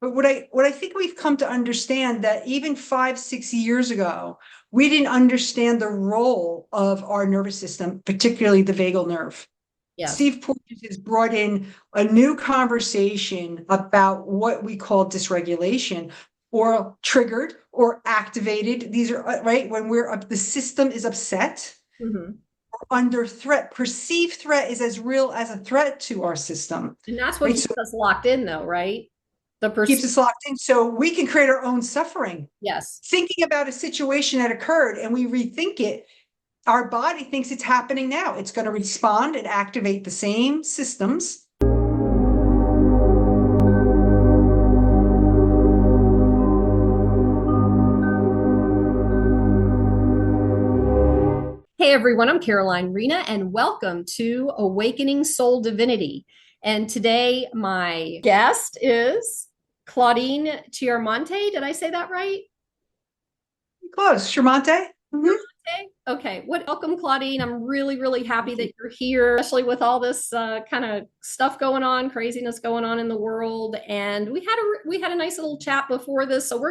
But what I think we've come to understand that even 5, 6 years ago, we didn't understand the role of our nervous system, particularly the vagal nerve. Yes. Steve Porges has brought in a new conversation about what we call dysregulation or triggered or activated. These are right when we're up, the system is upset Hmm. or under threat. Perceived threat is as real as a threat to our system, And that's what right? So keeps us locked in, though, right? The it keeps perceive. us locked in. So we can create our own suffering. Yes. Thinking about a situation that occurred and we rethink it, our body thinks it's happening now. It's going to respond and activate the same systems. Hey everyone, I'm Caroline Rena, and welcome to Awakening Soul Divinity. And today, my guest is Claudine Chiarmonte. Did I say that right? Close. Charmante? Mm-hmm. Okay. Okay. Welcome, Claudine. I'm really, really happy Thank you. that you're here, especially with all this kind of stuff going on, craziness going on in the world. And we had a nice little chat before this, so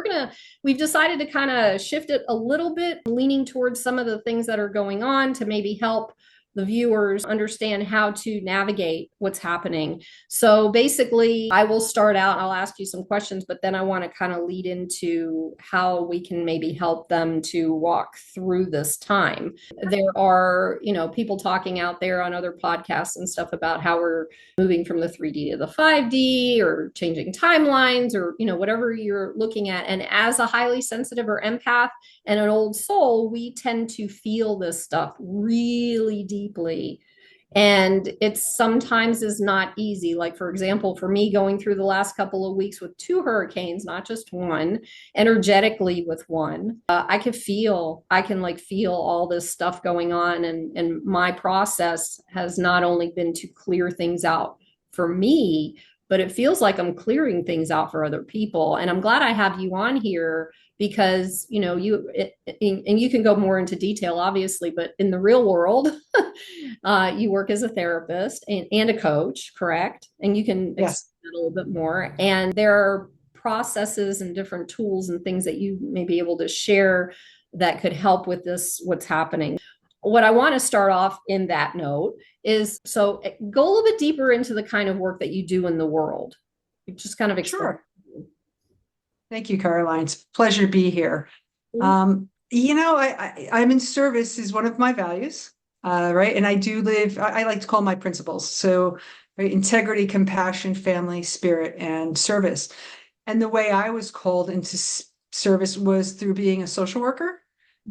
we've decided to kind of shift it a little bit, leaning towards some of the things that are going on to maybe help the viewers understand how to navigate what's happening. So basically, I will start out, I'll ask you some questions, but then I want to kind of lead into how we can maybe help them to walk through this time. There are, people talking out there on other podcasts and stuff about how we're moving from the 3D to the 5D or changing timelines or, whatever you're looking at. And as a highly sensitive or empath and an old soul, we tend to feel this stuff really deeply. And it sometimes is not easy. Like, for example, for me going through the last couple of weeks with two hurricanes, not just one, energetically with one, I can like feel all this stuff going on. And my process has not only been to clear things out for me, but it feels like I'm clearing things out for other people. And I'm glad I have you on here because and you can go more into detail obviously, but in the real world you work as a therapist and a coach, correct? And you can Yes. explain that a little bit more. And there are processes and different tools and things that you may be able to share that could help with this, what's happening. What I want to start off in that note is so go a little bit deeper into the kind of work that you do in the world. Just kind of explain. Sure. Thank you, Caroline. It's a pleasure to be here. I'm in service is one of my values, right? And I do live, I like to call my principles. So, right, integrity, compassion, family, spirit, and service. And the way I was called into service was through being a social worker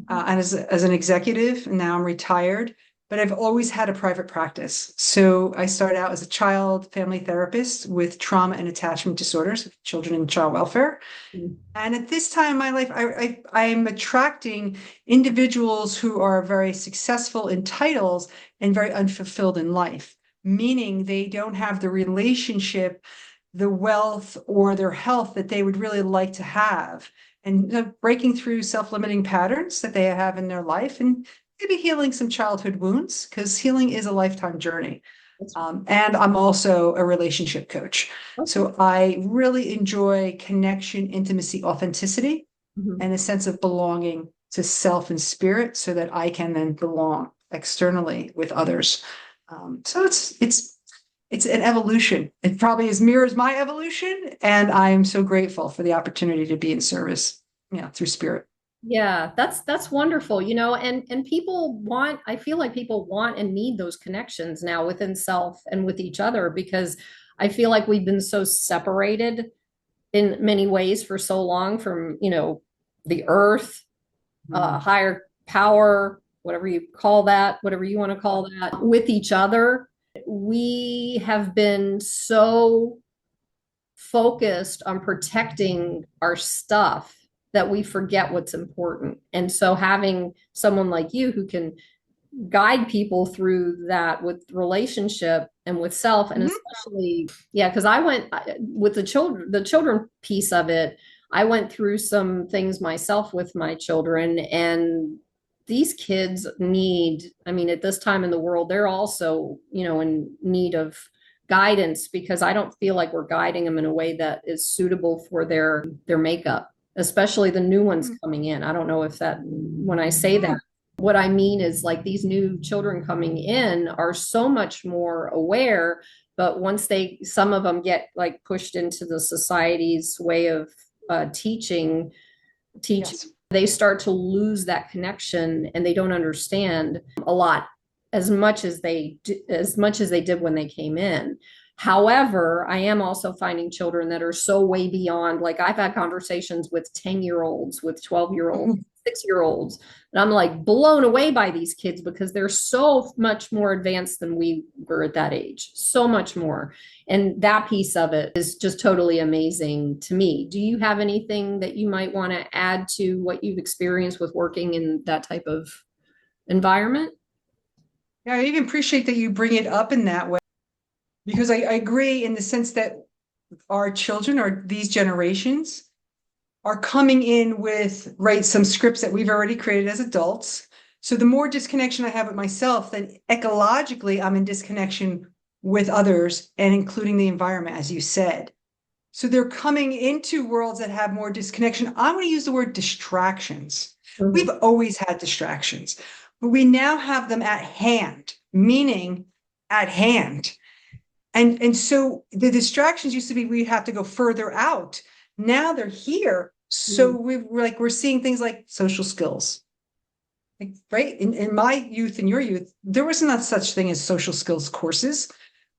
and as an executive. And now I'm retired, but I've always had a private practice. So I started out as a child family therapist with trauma and attachment disorders, children and child welfare. Mm-hmm. And at this time in my life, I'm attracting individuals who are very successful in titles and very unfulfilled in life, meaning they don't have the relationship, the wealth, or their health that they would really like to have. And breaking through self-limiting patterns that they have in their life and maybe healing some childhood wounds, because healing is a lifetime journey. And I'm also a relationship coach. Okay. So I really enjoy connection, intimacy, authenticity, Mhm. and a sense of belonging to self and spirit so that I can then belong externally with others. So it's an evolution. It probably is mirrors my evolution. And I am so grateful for the opportunity to be in service, through spirit. Yeah, that's wonderful, and people want, I feel like people want and need those connections now within self and with each other because I feel like we've been so separated in many ways for so long from, the earth, Mm. higher power, whatever you call that, whatever you want to call that, with each other. We have been so focused on protecting our stuff that we forget what's important. And so having someone like you who can guide people through that with relationship and with self and Mhm. especially yeah, because I went with the children piece of it. I went through some things myself with my children, and these kids need, I mean, at this time in the world, they're also, in need of guidance, because I don't feel like we're guiding them in a way that is suitable for their makeup, especially the new ones coming in. I don't know if that, when I say that, what I mean is like these new children coming in are so much more aware, but once some of them get like pushed into the society's way of teaching, Yes. they start to lose that connection and they don't understand a lot as much as they did when they came in. However, I am also finding children that are so way beyond, like I've had conversations with 10-year-olds, with 12-year-olds, 6-year-olds, and I'm like blown away by these kids because they're so much more advanced than we were at that age, so much more. And that piece of it is just totally amazing to me. Do you have anything that you might want to add to what you've experienced with working in that type of environment? Yeah, I even appreciate that you bring it up in that way, because I agree in the sense that our children, or these generations, are coming in with, right, some scripts that we've already created as adults. So the more disconnection I have with myself, then ecologically I'm in disconnection with others, and including the environment, as you said. So they're coming into worlds that have more disconnection. I'm going to use the word distractions. Mhm. We've always had distractions, but we now have them at hand, meaning at hand. And so the distractions used to be we have to go further out. Now they're here. So we're seeing things like social skills. Like, right? In my youth and your youth, there wasn't that such thing as social skills courses.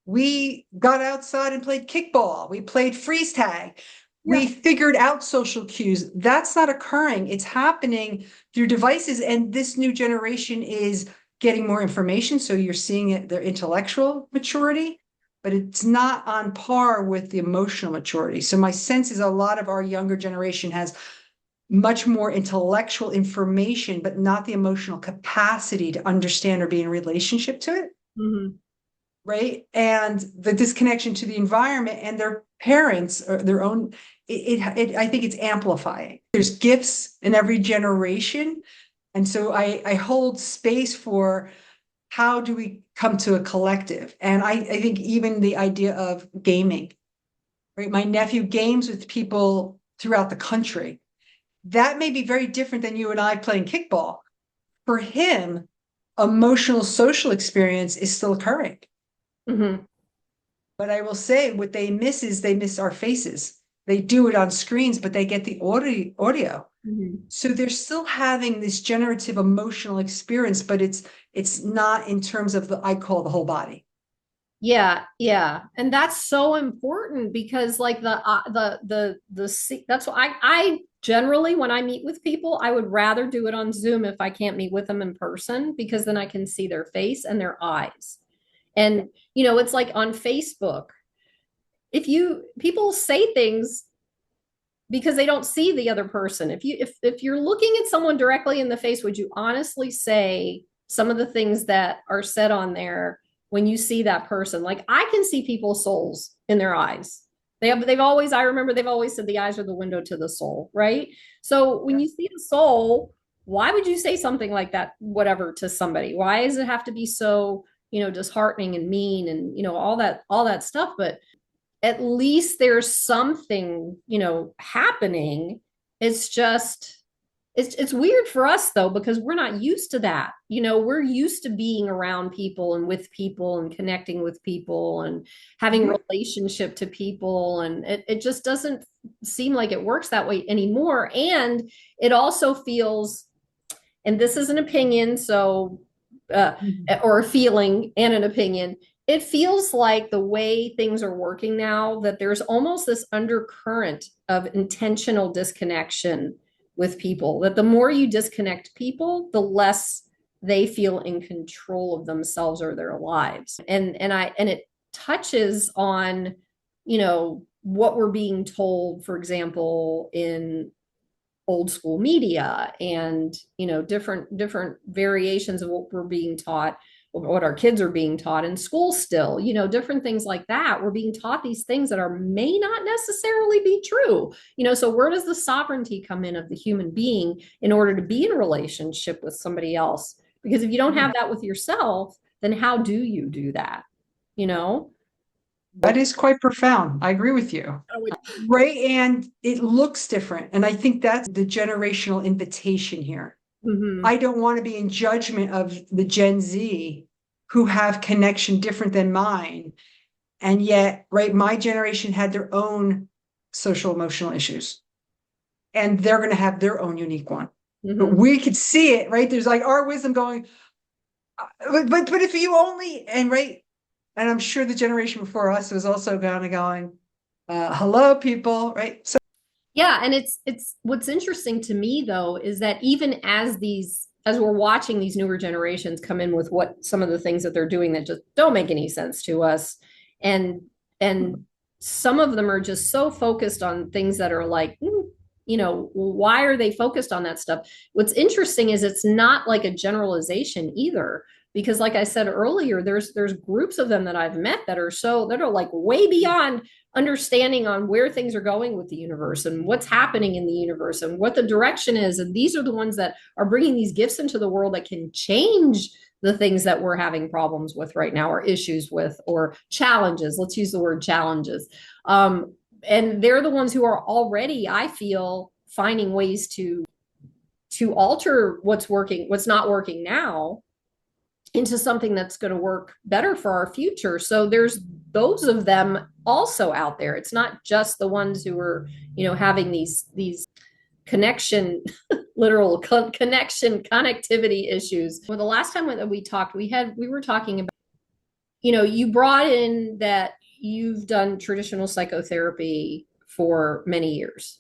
We got outside and played kickball. We played freeze tag. We figured out social cues. That's not occurring. It's happening through devices. And this new generation is getting more information. So you're seeing it, their intellectual maturity, but it's not on par with the emotional maturity. So my sense is a lot of our younger generation has much more intellectual information, but not the emotional capacity to understand or be in relationship to it. Mhm. Right. And the disconnection to the environment and their parents or their own, I think it's amplifying. There's gifts in every generation. And so I hold space for how do we come to a collective? And I think even the idea of gaming, right? My nephew games with people throughout the country. That may be very different than you and I playing kickball. For him, emotional social experience is still occurring. Mhm. But I will say what they miss is they miss our faces. They do it on screens, but they get the audio. Mhm. So they're still having this generative emotional experience, but it's not in terms of I call the whole body. Yeah, yeah. And that's so important because like that's why I generally, when I meet with people, I would rather do it on Zoom if I can't meet with them in person, because then I can see their face and their eyes. And it's like on Facebook, if people say things because they don't see the other person. If you're looking at someone directly in the face, would you honestly say some of the things that are said on there when you see that person? Like I can see people's souls in their eyes. I remember they've always said the eyes are the window to the soul, right? So when you see the soul, why would you say something like that, whatever, to somebody? Why does it have to be so, disheartening and mean and, all that stuff? But at least there's something, happening. It's just, it's weird for us though, because we're not used to that. We're used to being around people and with people and connecting with people and having relationship to people. And it just doesn't seem like it works that way anymore. And it also feels, and this is an opinion, so or a feeling and an opinion, it feels like the way things are working now that there's almost this undercurrent of intentional disconnection with people, that the more you disconnect people, the less they feel in control of themselves or their lives. And it touches on, what we're being told, for example, in old school media and different variations of what we're being taught, what our kids are being taught in school still, different things like that. We're being taught these things that may not necessarily be true. So where does the sovereignty come in of the human being in order to be in a relationship with somebody else? Because if you don't have that with yourself, then how do you do that? you know That is quite profound. I agree with you. Right. And it looks different. And I think that's the generational invitation here. Mhm. I don't want to be in judgment of the Gen Z who have connection different than mine. And yet, right, my generation had their own social emotional issues. And they're going to have their own unique one. But Mhm. we could see it, right? There's like our wisdom going, but if you only, and right, and I'm sure the generation before us was also kind of going, hello, people, right? So Yeah, and it's what's interesting to me though is that even as we're watching these newer generations come in with what some of the things that they're doing that just don't make any sense to us, and and some of them are just so focused on things that are like, why are they focused on that stuff? What's interesting is it's not like a generalization either, because like I said earlier, there's groups of them that I've met that are like way beyond understanding on where things are going with the universe and what's happening in the universe and what the direction is. And these are the ones that are bringing these gifts into the world that can change the things that we're having problems with right now, or issues with, or challenges. Let's use the word challenges. And they're the ones who are already, I feel, finding ways to alter what's working, what's not working now, into something that's going to work better for our future. So there's those of them also out there. It's not just the ones who are, having these connection, literal connection connectivity issues. Well, the last time that we talked, we were talking about, you brought in that you've done traditional psychotherapy for many years.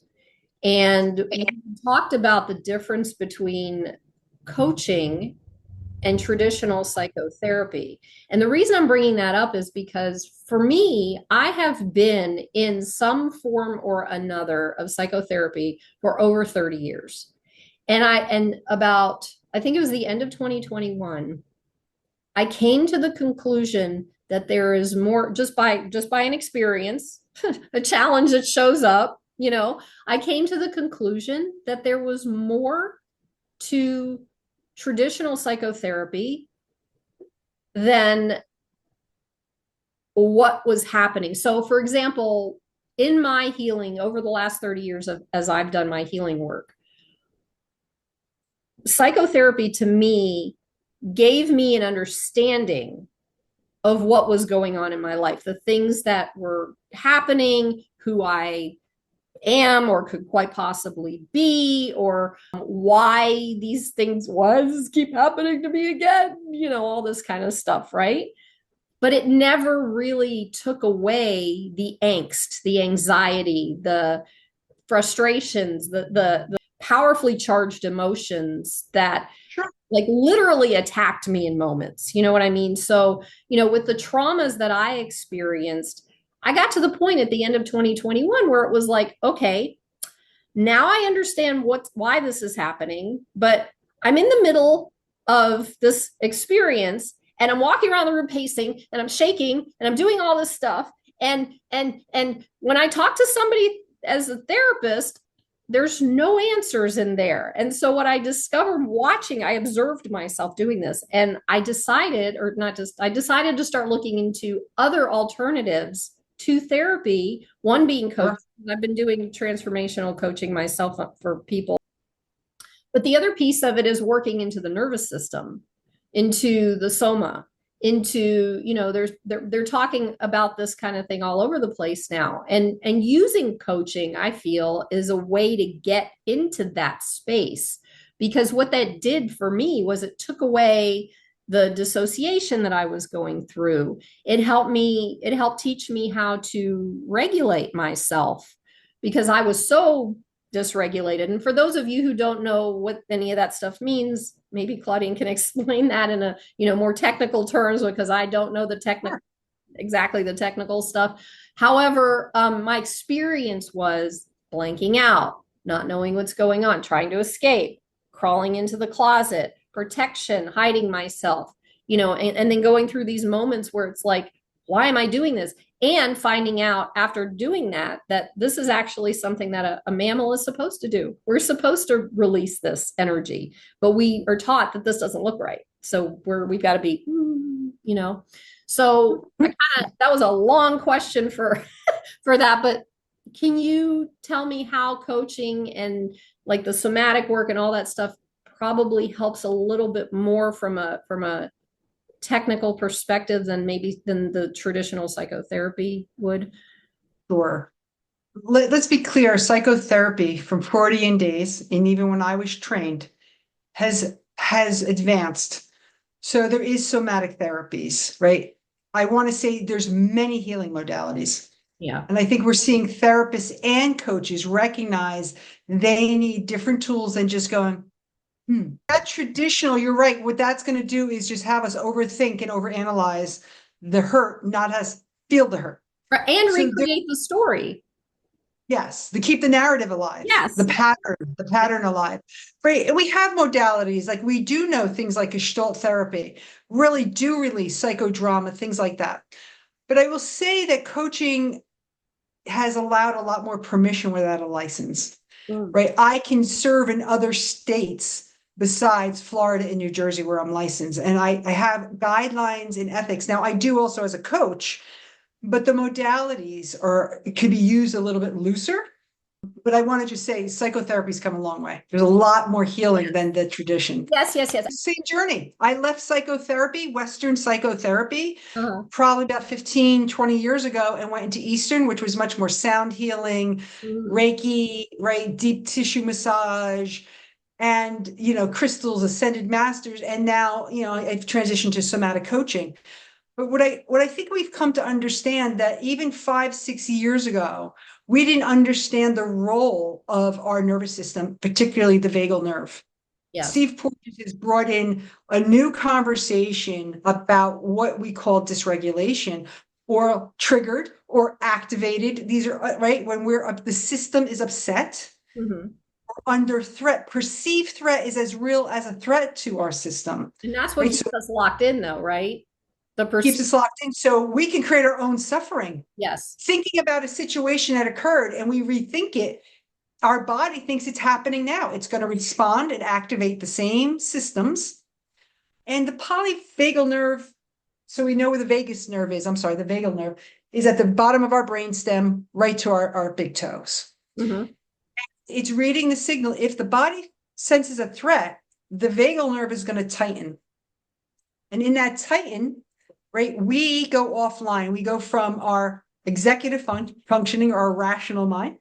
And we talked about the difference between coaching and traditional psychotherapy. And the reason I'm bringing that up is because for me, I have been in some form or another of psychotherapy for over 30 years. And about, I think it was the end of 2021, I came to the conclusion that there is more, just by an experience, a challenge that shows up, I came to the conclusion that there was more to traditional psychotherapy than what was happening. So, for example, in my healing over the last 30 years as I've done my healing work, psychotherapy to me gave me an understanding of what was going on in my life, the things that were happening, who I am or could quite possibly be, or why these things was keep happening to me again, all this kind of stuff, right? But it never really took away the angst, the anxiety, the frustrations, the powerfully charged emotions that sure. like literally attacked me in moments. You know what I mean? So, with the traumas that I experienced, I got to the point at the end of 2021 where it was like, okay, now I understand why this is happening, but I'm in the middle of this experience and I'm walking around the room pacing and I'm shaking and I'm doing all this stuff. And when I talk to somebody as a therapist, there's no answers in there. And so what I discovered watching, I observed myself doing this, and I decided, or not just, I decided to start looking into other alternatives to therapy, one being coaching. I've been doing transformational coaching myself for people. But the other piece of it is working into the nervous system, into the soma, into, they're talking about this kind of thing all over the place now. And using coaching, I feel, is a way to get into that space. Because what that did for me was it took away the dissociation that I was going through. It helped teach me how to regulate myself because I was so dysregulated. And for those of you who don't know what any of that stuff means, maybe Claudine can explain that in a, more technical terms, because I don't know exactly the technical stuff. However, my experience was blanking out, not knowing what's going on, trying to escape, crawling into the closet, protection, hiding myself, and then going through these moments where it's like, why am I doing this? And finding out after doing that this is actually something that a mammal is supposed to do. We're supposed to release this energy, but we are taught that this doesn't look right. So we've got to be, So that was a long question for for that, but can you tell me how coaching and like the somatic work and all that stuff probably helps a little bit more from a technical perspective than maybe than the traditional psychotherapy would? Sure. Let's be clear, psychotherapy from Freudian days, and even when I was trained, has advanced. So there is somatic therapies, right? I want to say there's many healing modalities. Yeah. And I think we're seeing therapists and coaches recognize they need different tools than just going, that traditional, you're right. What that's going to do is just have us overthink and overanalyze the hurt, not us feel the hurt. And So recreate the story. yes, to keep the narrative alive, Yes. the pattern alive. Right. And we have modalities, like we do know things like Gestalt therapy really do release psychodrama, things like that. But I will say that coaching has allowed a lot more permission without a license. Right. I can serve in other states besides Florida and New Jersey where I'm licensed. And I have guidelines in ethics. Now I do also as a coach, but the modalities could be used a little bit looser. But I want to just say psychotherapy's come a long way. There's a lot more healing than the tradition. Yes, yes, yes. Same journey. I left psychotherapy, Western psychotherapy, Uh-huh. probably about 15, 20 years ago, and went into Eastern, which was much more sound healing, Reiki, right? Deep tissue massage, and, crystals, ascended masters. And now, I've transitioned to somatic coaching. But what I think we've come to understand that even 5, 6 years ago, we didn't understand the role of our nervous system, particularly the vagal nerve. Yes. Steve Porges has brought in a new conversation about what we call dysregulation or triggered or activated. These are right when the system is upset or under threat. Perceived threat is as real as a threat to our system. And that's what keeps us locked in, though, right? Keeps us locked in, so we can create our own suffering. Yes. Thinking about a situation that occurred and we rethink it, our body thinks it's happening now. It's going to respond and activate the same systems. And the polyvagal nerve, so we know where the vagus nerve is. I'm sorry, the vagal nerve is at the bottom of our brainstem, right to our big toes. It's reading the signal. If the body senses a threat, the vagal nerve is going to tighten. And in that tighten, right, we go offline. We go from our executive functioning or our rational mind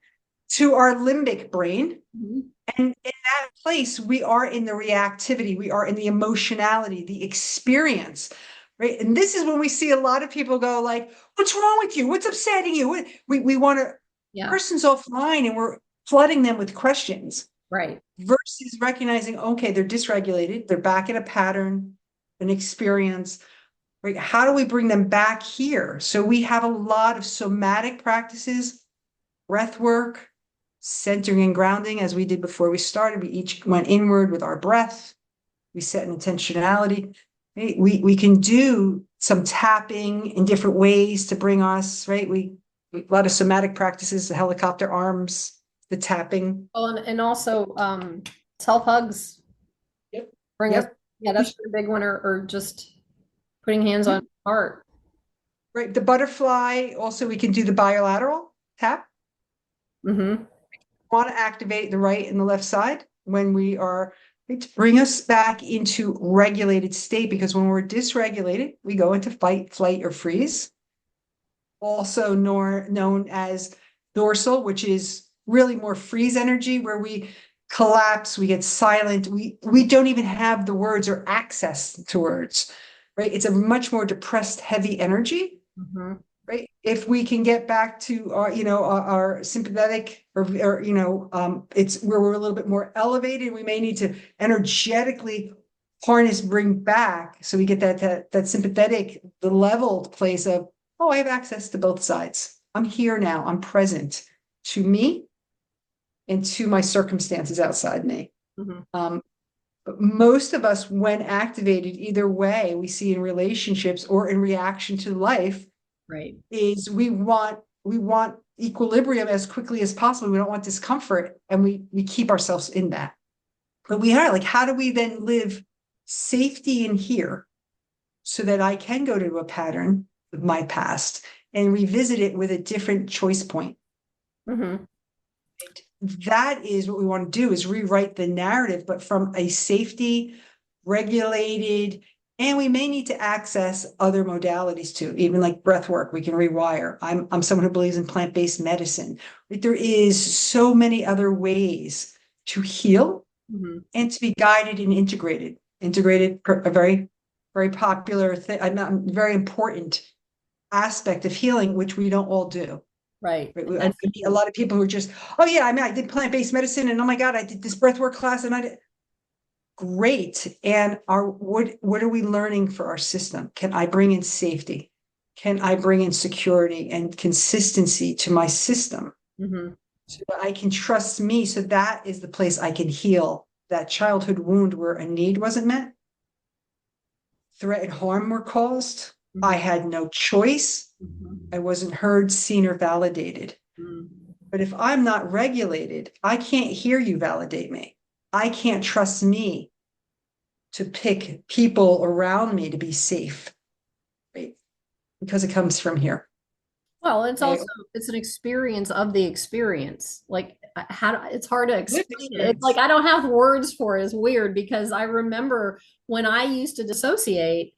to our limbic brain. And in that place, we are in the reactivity. We are in the emotionality, the experience, right? And this is when we see a lot of people go like, what's wrong with you? What's upsetting you? We want to, person's offline and we're flooding them with questions. Right. Versus recognizing, okay, they're dysregulated. They're back in a pattern, an experience. Right? How do we bring them back here? So we have a lot of somatic practices, breath work, centering and grounding, as we did before we started. We each went inward with our breath. We set an intentionality. Right? We can do some tapping in different ways to bring us, right? We a lot of somatic practices, the helicopter arms, the tapping. Oh, and also self hugs. Yep. Bring us. Yeah, that's a big one, or just putting hands on heart. Right. The butterfly, also we can do the bilateral tap. Want to activate the right and the left side when we are to bring us back into regulated state, because when we're dysregulated, we go into fight, flight, or freeze. Also known as dorsal, which is really more freeze energy, where we collapse, we get silent, we don't even have the words or access to words, right? It's a much more depressed, heavy energy. Right. If we can get back to our sympathetic or it's where we're a little bit more elevated, we may need to energetically harness, bring back. So we get that sympathetic, the leveled place of, oh, I have access to both sides. I'm here now. I'm present to me and to my circumstances outside me. But most of us, when activated, either way, we see in relationships or in reaction to life, right, is we want equilibrium as quickly as possible. We don't want discomfort, and we keep ourselves in that. But we are like, how do we then live safety in here, so that I can go to a pattern of my past and revisit it with a different choice point. Mm-hmm. That is what we want to do, is rewrite the narrative, but from a safety, regulated, and we may need to access other modalities too, even like breath work, we can rewire. I'm someone who believes in plant-based medicine. There is so many other ways to heal and to be guided and integrated. Integrated, a very, very popular thing, a very important aspect of healing, which we don't all do. Right. I meet a lot of people who are just, oh yeah, I mean, I did plant-based medicine, and oh my God, I did this breathwork class, and I did great. And what are we learning for our system? Can I bring in safety? Can I bring in security and consistency to my system so that I can trust me? So that is the place I can heal that childhood wound where a need wasn't met, threat and harm were caused. I had no choice. I wasn't heard, seen, or validated. But if I'm not regulated, I can't hear you validate me. I can't trust me to pick people around me to be safe, right? Because it comes from here. Well, it's also it's an experience of the experience. Like it's hard to explain it. It's like I don't have words for it. It's weird because I remember when I used to dissociate,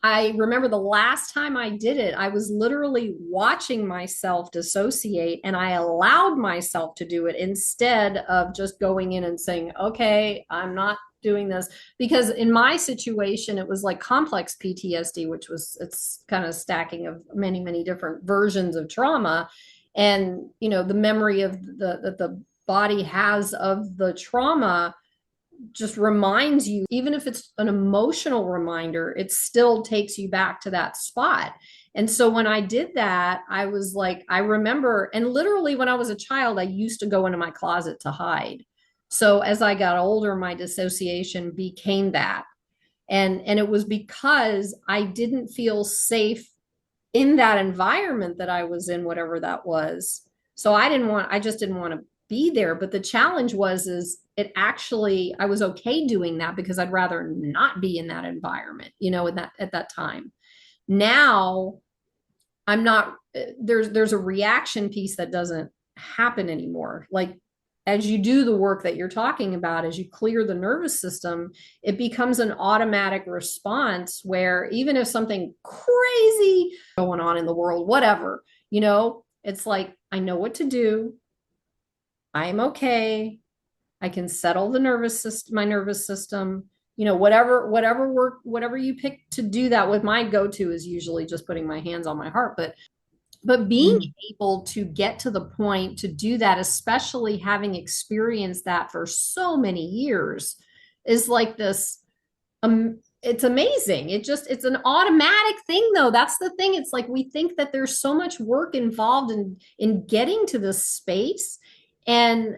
I remember the last time I did it, I was literally watching myself dissociate and I allowed myself to do it instead of just going in and saying, okay, I'm not doing this. Because in my situation, it was like complex PTSD, which was, it's kind of stacking of many, many different versions of trauma. And, you know, the memory of that the body has of the trauma just reminds you, even if it's an emotional reminder, it still takes you back to that spot. And so when I did that, I was like, I remember, and literally when I was a child, I used to go into my closet to hide. So as I got older, my dissociation became that. And it was because I didn't feel safe in that environment that I was in, whatever that was. So I just didn't want to be there. But the challenge is it actually, I was okay doing that because I'd rather not be in that environment, you know, at that time. Now I'm not, there's a reaction piece that doesn't happen anymore. Like as you do the work that you're talking about, as you clear the nervous system, it becomes an automatic response where even if something crazy going on in the world, whatever, you know, it's like, I know what to do. I'm okay. I can settle the nervous system, my nervous system, you know, whatever work, whatever you pick to do that with. My go-to is usually just putting my hands on my heart, but being able to get to the point to do that, especially having experienced that for so many years, is like this, it's amazing. It's an automatic thing though. That's the thing. It's like, we think that there's so much work involved in getting to this space. And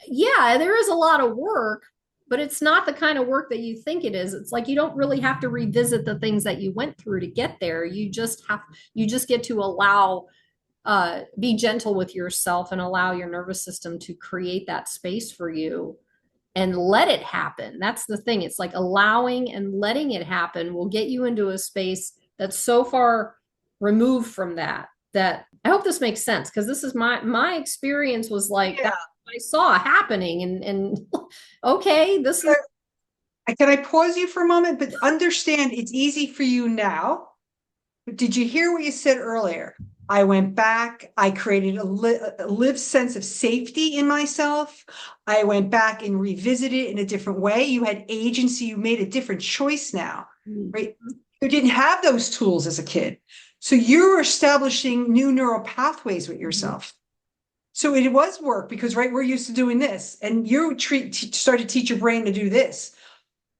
yeah, there is a lot of work, but it's not the kind of work that you think it is. It's like you don't really have to revisit the things that you went through to get there. You just get to allow, be gentle with yourself and allow your nervous system to create that space for you and let it happen. That's the thing. It's like allowing and letting it happen will get you into a space that's so far removed from that I hope this makes sense, because this is my experience was like that I saw happening and okay, this is. Can I pause you for a moment? But understand it's easy for you now. But did you hear what you said earlier? I went back, I created a lived sense of safety in myself. I went back and revisited it in a different way. You had agency, you made a different choice now, right? You didn't have those tools as a kid. So you're establishing new neural pathways with yourself. So it was work because, right, we're used to doing this, and you start to teach your brain to do this.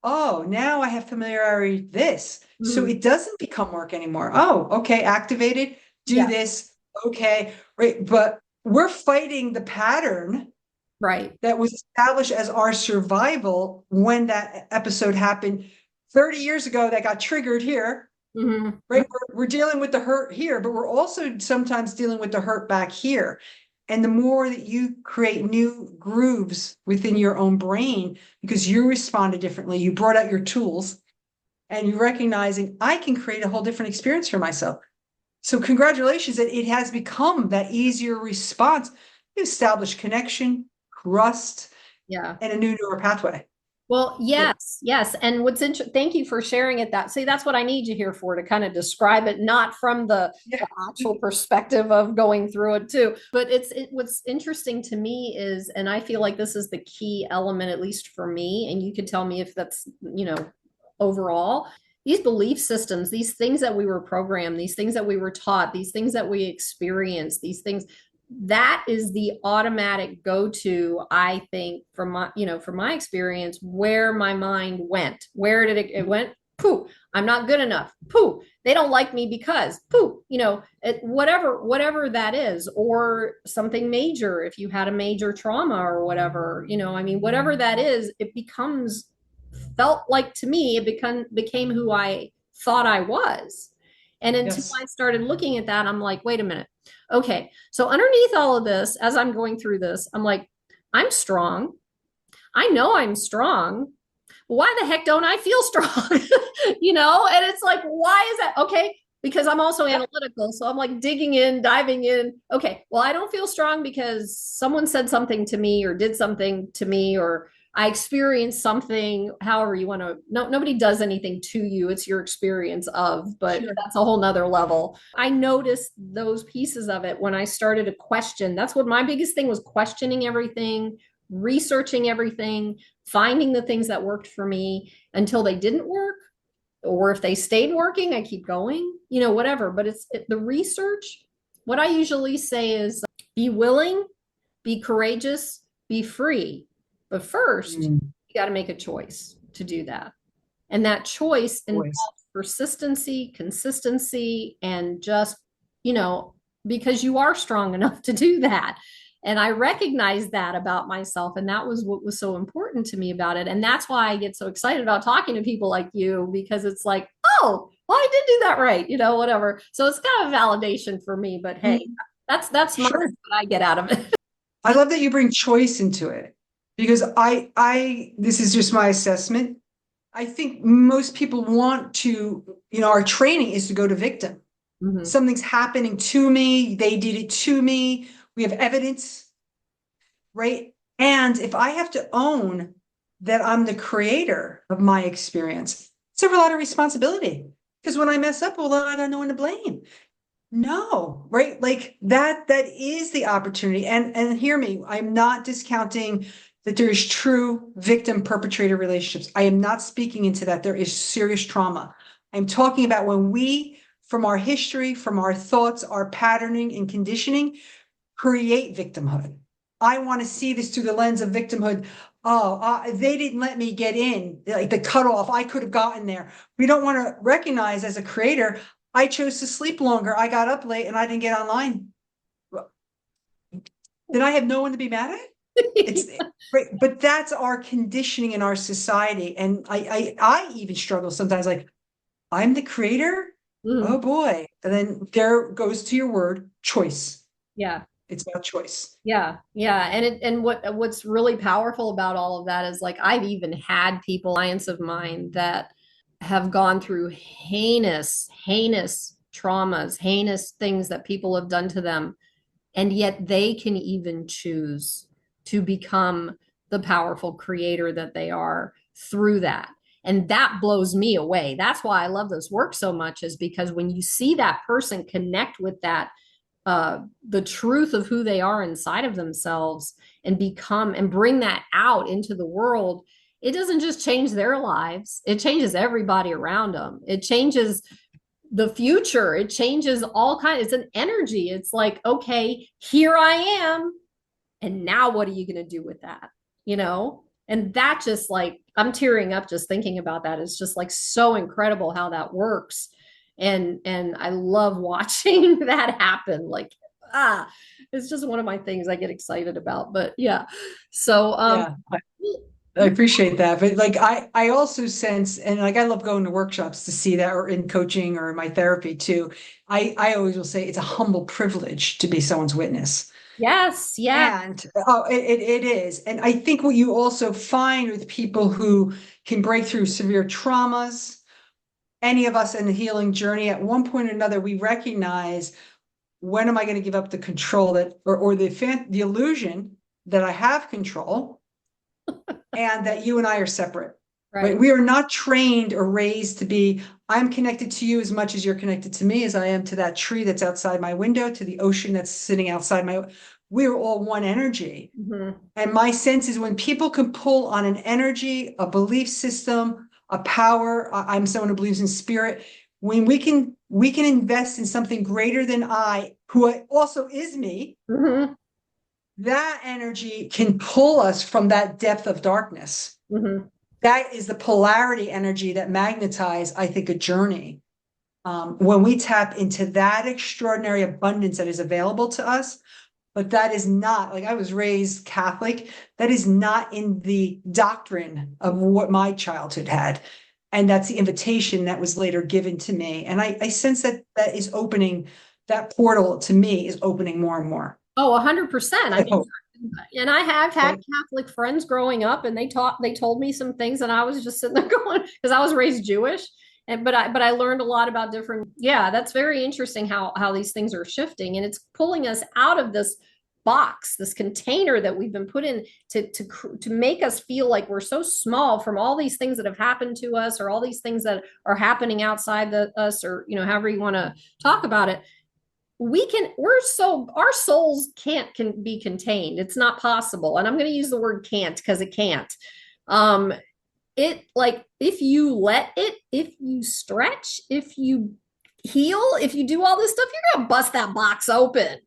Oh, now I have familiarity with this. So it doesn't become work anymore. Oh, okay, activated, do this. Okay, right. But we're fighting the pattern that was established as our survival when that episode happened 30 years ago that got triggered here. Right. We're dealing with the hurt here, but we're also sometimes dealing with the hurt back here. And the more that you create new grooves within your own brain, because you responded differently, you brought out your tools, and you're recognizing I can create a whole different experience for myself. So congratulations that it has become that easier response. You establish connection, trust, Yeah. and a new neural pathway. Well, yes, yes. And what's interesting, thank you for sharing it that. See, that's what I need you here for, to kind of describe it, not from Yeah. the actual perspective of going through it too. But what's interesting to me is, and I feel like this is the key element, at least for me, and you could tell me if that's, overall, these belief systems, these things that we were programmed, these things that we were taught, these things that we experience, these things, that is the automatic go-to, I think, from my experience, where my mind went. Where did it went? Pooh, I'm not good enough. Pooh, they don't like me because, pooh, whatever that is, or something major, if you had a major trauma or whatever, whatever that is, it becomes, felt like to me, it became who I thought I was. And until Yes. I started looking at that, I'm like, wait a minute. Okay. So underneath all of this, as I'm going through this, I'm like, I'm strong. I know I'm strong. Why the heck don't I feel strong? And it's like, why is that? Okay. Because I'm also analytical. So I'm like digging in, diving in. Okay. Well, I don't feel strong because someone said something to me or did something to me, or I experienced something, however you want to. No, nobody does anything to you. It's your experience of, but Sure. that's a whole nother level. I noticed those pieces of it when I started to question. That's what my biggest thing was, questioning everything, researching everything, finding the things that worked for me until they didn't work. Or if they stayed working, I keep going, whatever. But the research. What I usually say is be willing, be courageous, be free. But first, you got to make a choice to do that. And that choice Voice. involves persistency, consistency, and just, you know, because you are strong enough to do that. And I recognize that about myself. And that was what was so important to me about it. And that's why I get so excited about talking to people like you, because it's like, oh, well, I did do that right, whatever. So it's kind of validation for me. But hey, that's Sure. what I get out of it. I love that you bring choice into it because this is just my assessment. I think most people want to, our training is to go to victim. Mhm. Something's happening to me. They did it to me. We have evidence, right? And if I have to own that I'm the creator of my experience, it's a lot of responsibility. Because when I mess up, well, then I got no one to blame. No, right? Like that is the opportunity. And hear me, I'm not discounting that there is true victim perpetrator relationships. I am not speaking into that. There is serious trauma. I'm talking about when we, from our history, from our thoughts, our patterning and conditioning, create victimhood. I want to see this through the lens of victimhood. Oh, they didn't let me get in, like the cutoff. I could have gotten there. We don't want to recognize as a creator, I chose to sleep longer. I got up late and I didn't get online. Then I have no one to be mad at. It's right, but that's our conditioning in our society. And I even struggle sometimes. Like I'm the creator. Oh Mhm. boy! And then there goes to your word, choice. Yeah. It's about choice. Yeah, yeah, and what's really powerful about all of that is, like, I've even had people, clients of mine, that have gone through heinous, heinous traumas, heinous things that people have done to them, and yet they can even choose to become the powerful creator that they are through that. And that blows me away. That's why I love this work so much, is because when you see that person connect with that, the truth of who they are inside of themselves, and become and bring that out into the world, it doesn't just change their lives, it changes everybody around them. It changes the future. It changes all kinds. It's an energy. It's like, okay, here I am. And now what are you going to do with that? And that, just like, I'm tearing up just thinking about that. It's just like so incredible how that works. And I love watching that happen. Like, it's just one of my things I get excited about. But yeah. So Yeah, I appreciate that. But like I also sense, and like I love going to workshops to see that, or in coaching or in my therapy too. I always will say it's a humble privilege to be someone's witness. yes, yeah. And it is. And I think what you also find with people who can break through severe traumas, any of us in the healing journey, at one point or another, we recognize, when am I going to give up the control that, or the illusion that I have control, and that you and I are separate. Right. We are not trained or raised to be, I'm connected to you as much as you're connected to me, as I am to that tree that's outside my window, to the ocean that's sitting outside we're all one energy. Mm-hmm. And my sense is when people can pull on an energy, a belief system, a power, I'm someone who believes in spirit, when we can invest in something greater than who also is me, mm-hmm. that energy can pull us from that depth of darkness. Mm-hmm. That is the polarity energy that magnetizes, I think, a journey. When we tap into that extraordinary abundance that is available to us, but that is not, like, I was raised Catholic, that is not in the doctrine of what my childhood had. And that's the invitation that was later given to me. And I sense that is opening, that portal to me is opening more and more. Oh, 100%. I mean, and I have had Catholic friends growing up, and they told me some things, and I was just sitting there going, because I was raised Jewish, but I learned a lot about different. Yeah, that's very interesting how these things are shifting, and it's pulling us out of this box, this container that we've been put in to make us feel like we're so small from all these things that have happened to us, or all these things that are happening outside us, or however you want to talk about it. Our souls can be contained. It's not possible. And I'm going to use the word can't because it can't. If you let it, if you stretch, if you heal, if you do all this stuff, you're going to bust that box open,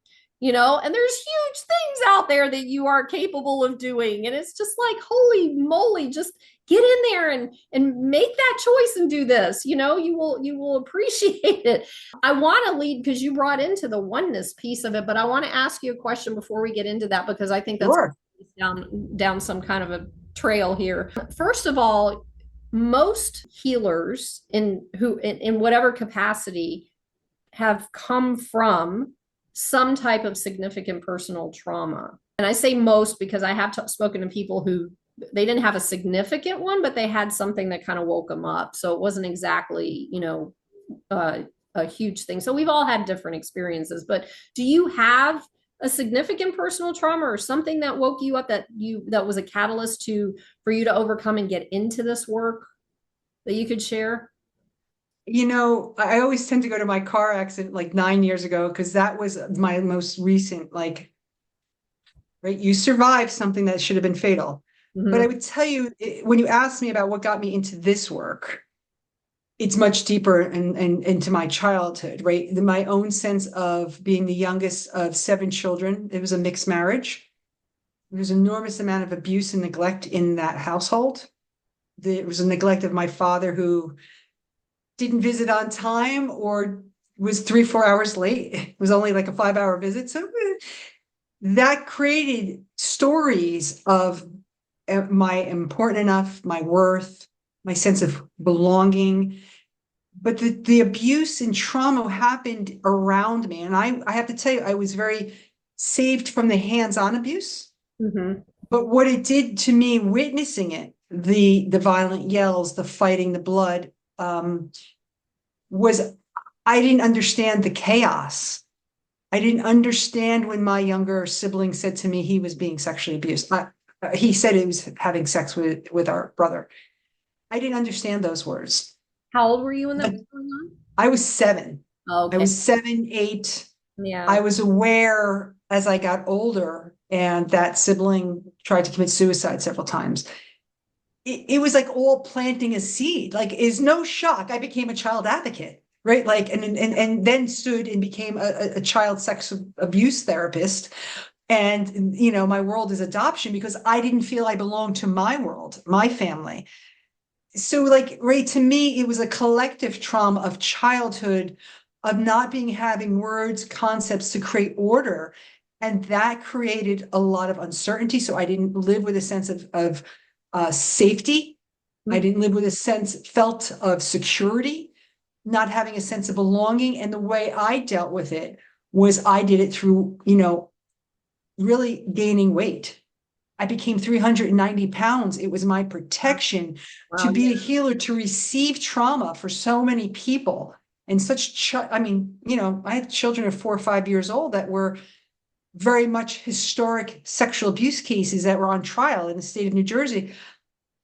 and there's huge things out there that you are capable of doing. And it's just like, holy moly, just get in there and make that choice and do this. You will appreciate it. I want to lead, because you brought into the oneness piece of it, but I want to ask you a question before we get into that, because I think that's sure. down some kind of a trail here. First of all, most healers in whatever capacity have come from some type of significant personal trauma. And I say most because I have spoken to people who they didn't have a significant one, but they had something that kind of woke them up. So it wasn't exactly, a huge thing. So we've all had different experiences, but do you have a significant personal trauma or something that woke you up that was a catalyst for you to overcome and get into this work that you could share? I always tend to go to my car accident like 9 years ago, because that was my most recent, right? You survived something that should have been fatal. Mm-hmm. But I would tell you, when you ask me about what got me into this work, it's much deeper and into my childhood, right? My own sense of being the youngest of 7 children. It was a mixed marriage. There was an enormous amount of abuse and neglect in that household. There was a neglect of my father, who didn't visit on time or was 3-4 hours late. It was only like a 5-hour visit. So that created stories of my important enough, my worth, my sense of belonging. But the abuse and trauma happened around me. And I have to tell you, I was very saved from the hands-on abuse. Mm-hmm. But what it did to me, witnessing it, the violent yells, the fighting, the blood, was I didn't understand the chaos. I didn't understand when my younger sibling said to me he was being sexually abused. He said he was having sex with our brother. I didn't understand those words. How old were you when that was going on? I was 7. Oh, okay. I was 7, 8. Yeah. I was aware as I got older, and that sibling tried to commit suicide several times. It was like all planting a seed. Like, is no shock. I became a child advocate, right? Like, and then stood and became a child sex abuse therapist. And, my world is adoption, because I didn't feel I belonged to my world, my family. So, like, right, to me, it was a collective trauma of childhood, of not having words, concepts to create order. And that created a lot of uncertainty. So I didn't live with a sense of safety. Mm-hmm. I didn't live with a felt of security, not having a sense of belonging. And the way I dealt with it was I did it through, really gaining weight. I became 390 pounds. It was my protection to Wow. be a healer, to receive trauma for so many people. And I mean, I had children of 4 or 5 years old that were very much historic sexual abuse cases that were on trial in the state of New Jersey.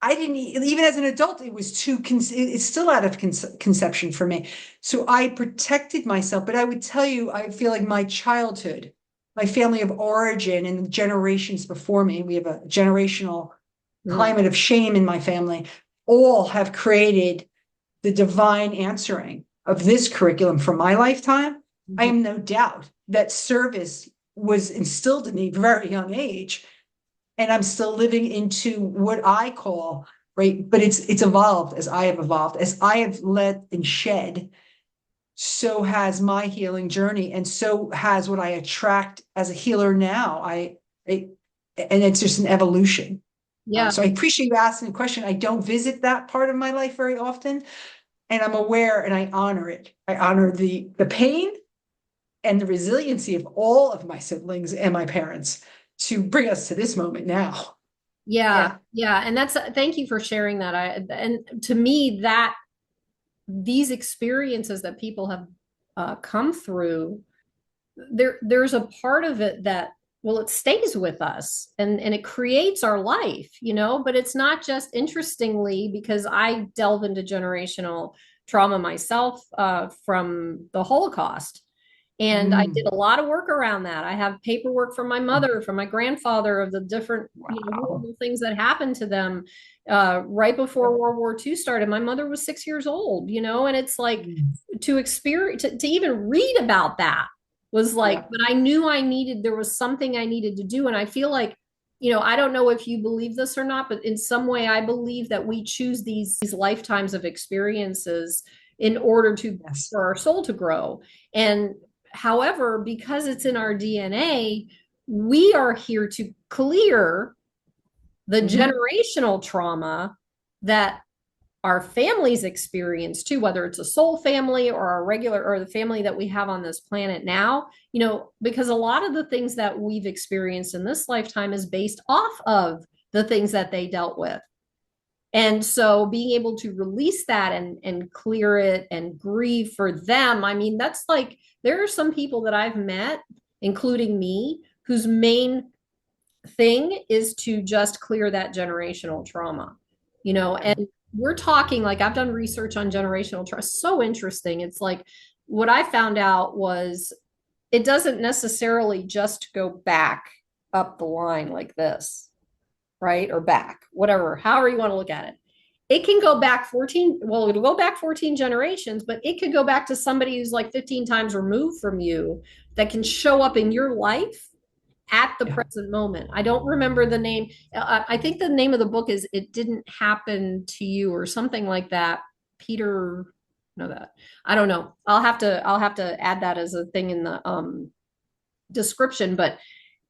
I didn't, even as an adult, it was it's still out of conception for me. So I protected myself, but I would tell you, I feel like my childhood, my family of origin and the generations before me, we have a generational Mm. climate of shame in my family, all have created the divine answering of this curriculum for my lifetime. I Mhm. am no doubt that service was instilled in me at a very young age, and I'm still living into what I call, right, but it's evolved as I have evolved, as I have let and shed. So has my healing journey, and so has what I attract as a healer now. I and it's just an evolution. Yeah. So I appreciate you asking the question. I don't visit that part of my life very often, and I'm aware and I honor it. I honor the pain and the resiliency of all of my siblings and my parents to bring us to this moment now. Yeah. Yeah. Yeah. And that's, thank you for sharing that. And to me, that these experiences that people have come through, there's a part of it that, well, it stays with us and it creates our life, but it's not just, interestingly, because I delve into generational trauma myself from the Holocaust. And I did Mm. a lot of work around that. I have paperwork from my mother, from my grandfather, of the different, Wow. horrible things that happened to them right before World War II started. My mother was 6 years old, and it's like, Mm. to experience, to even read about that was like, Yeah. but I knew there was something I needed to do. And I feel like, I don't know if you believe this or not, but in some way I believe that we choose these lifetimes of experiences in order Yes. for our soul to grow. And however, because it's in our DNA, we are here to clear the Mhm. generational trauma that our families experience too, whether it's a soul family or our regular, or the family that we have on this planet now, because a lot of the things that we've experienced in this lifetime is based off of the things that they dealt with. And so being able to release that and clear it and grieve for them, I mean, that's like, there are some people that I've met, including me, whose main thing is to just clear that generational trauma, Yeah. and we're talking, like, I've done research on generational trauma. So interesting. It's like, what I found out was, it doesn't necessarily just go back up the line like this, right? Or back, whatever, however you want to look at it. It can go back 14, well, it'll go back 14 generations, but it could go back to somebody who's like 15 times removed from you, that can show up in your life at the Yeah. present moment. I don't remember the name. I think the name of the book is It Didn't Happen to You, or something like that. Peter, no, that, I don't know. I'll have to add that as a thing in the description, but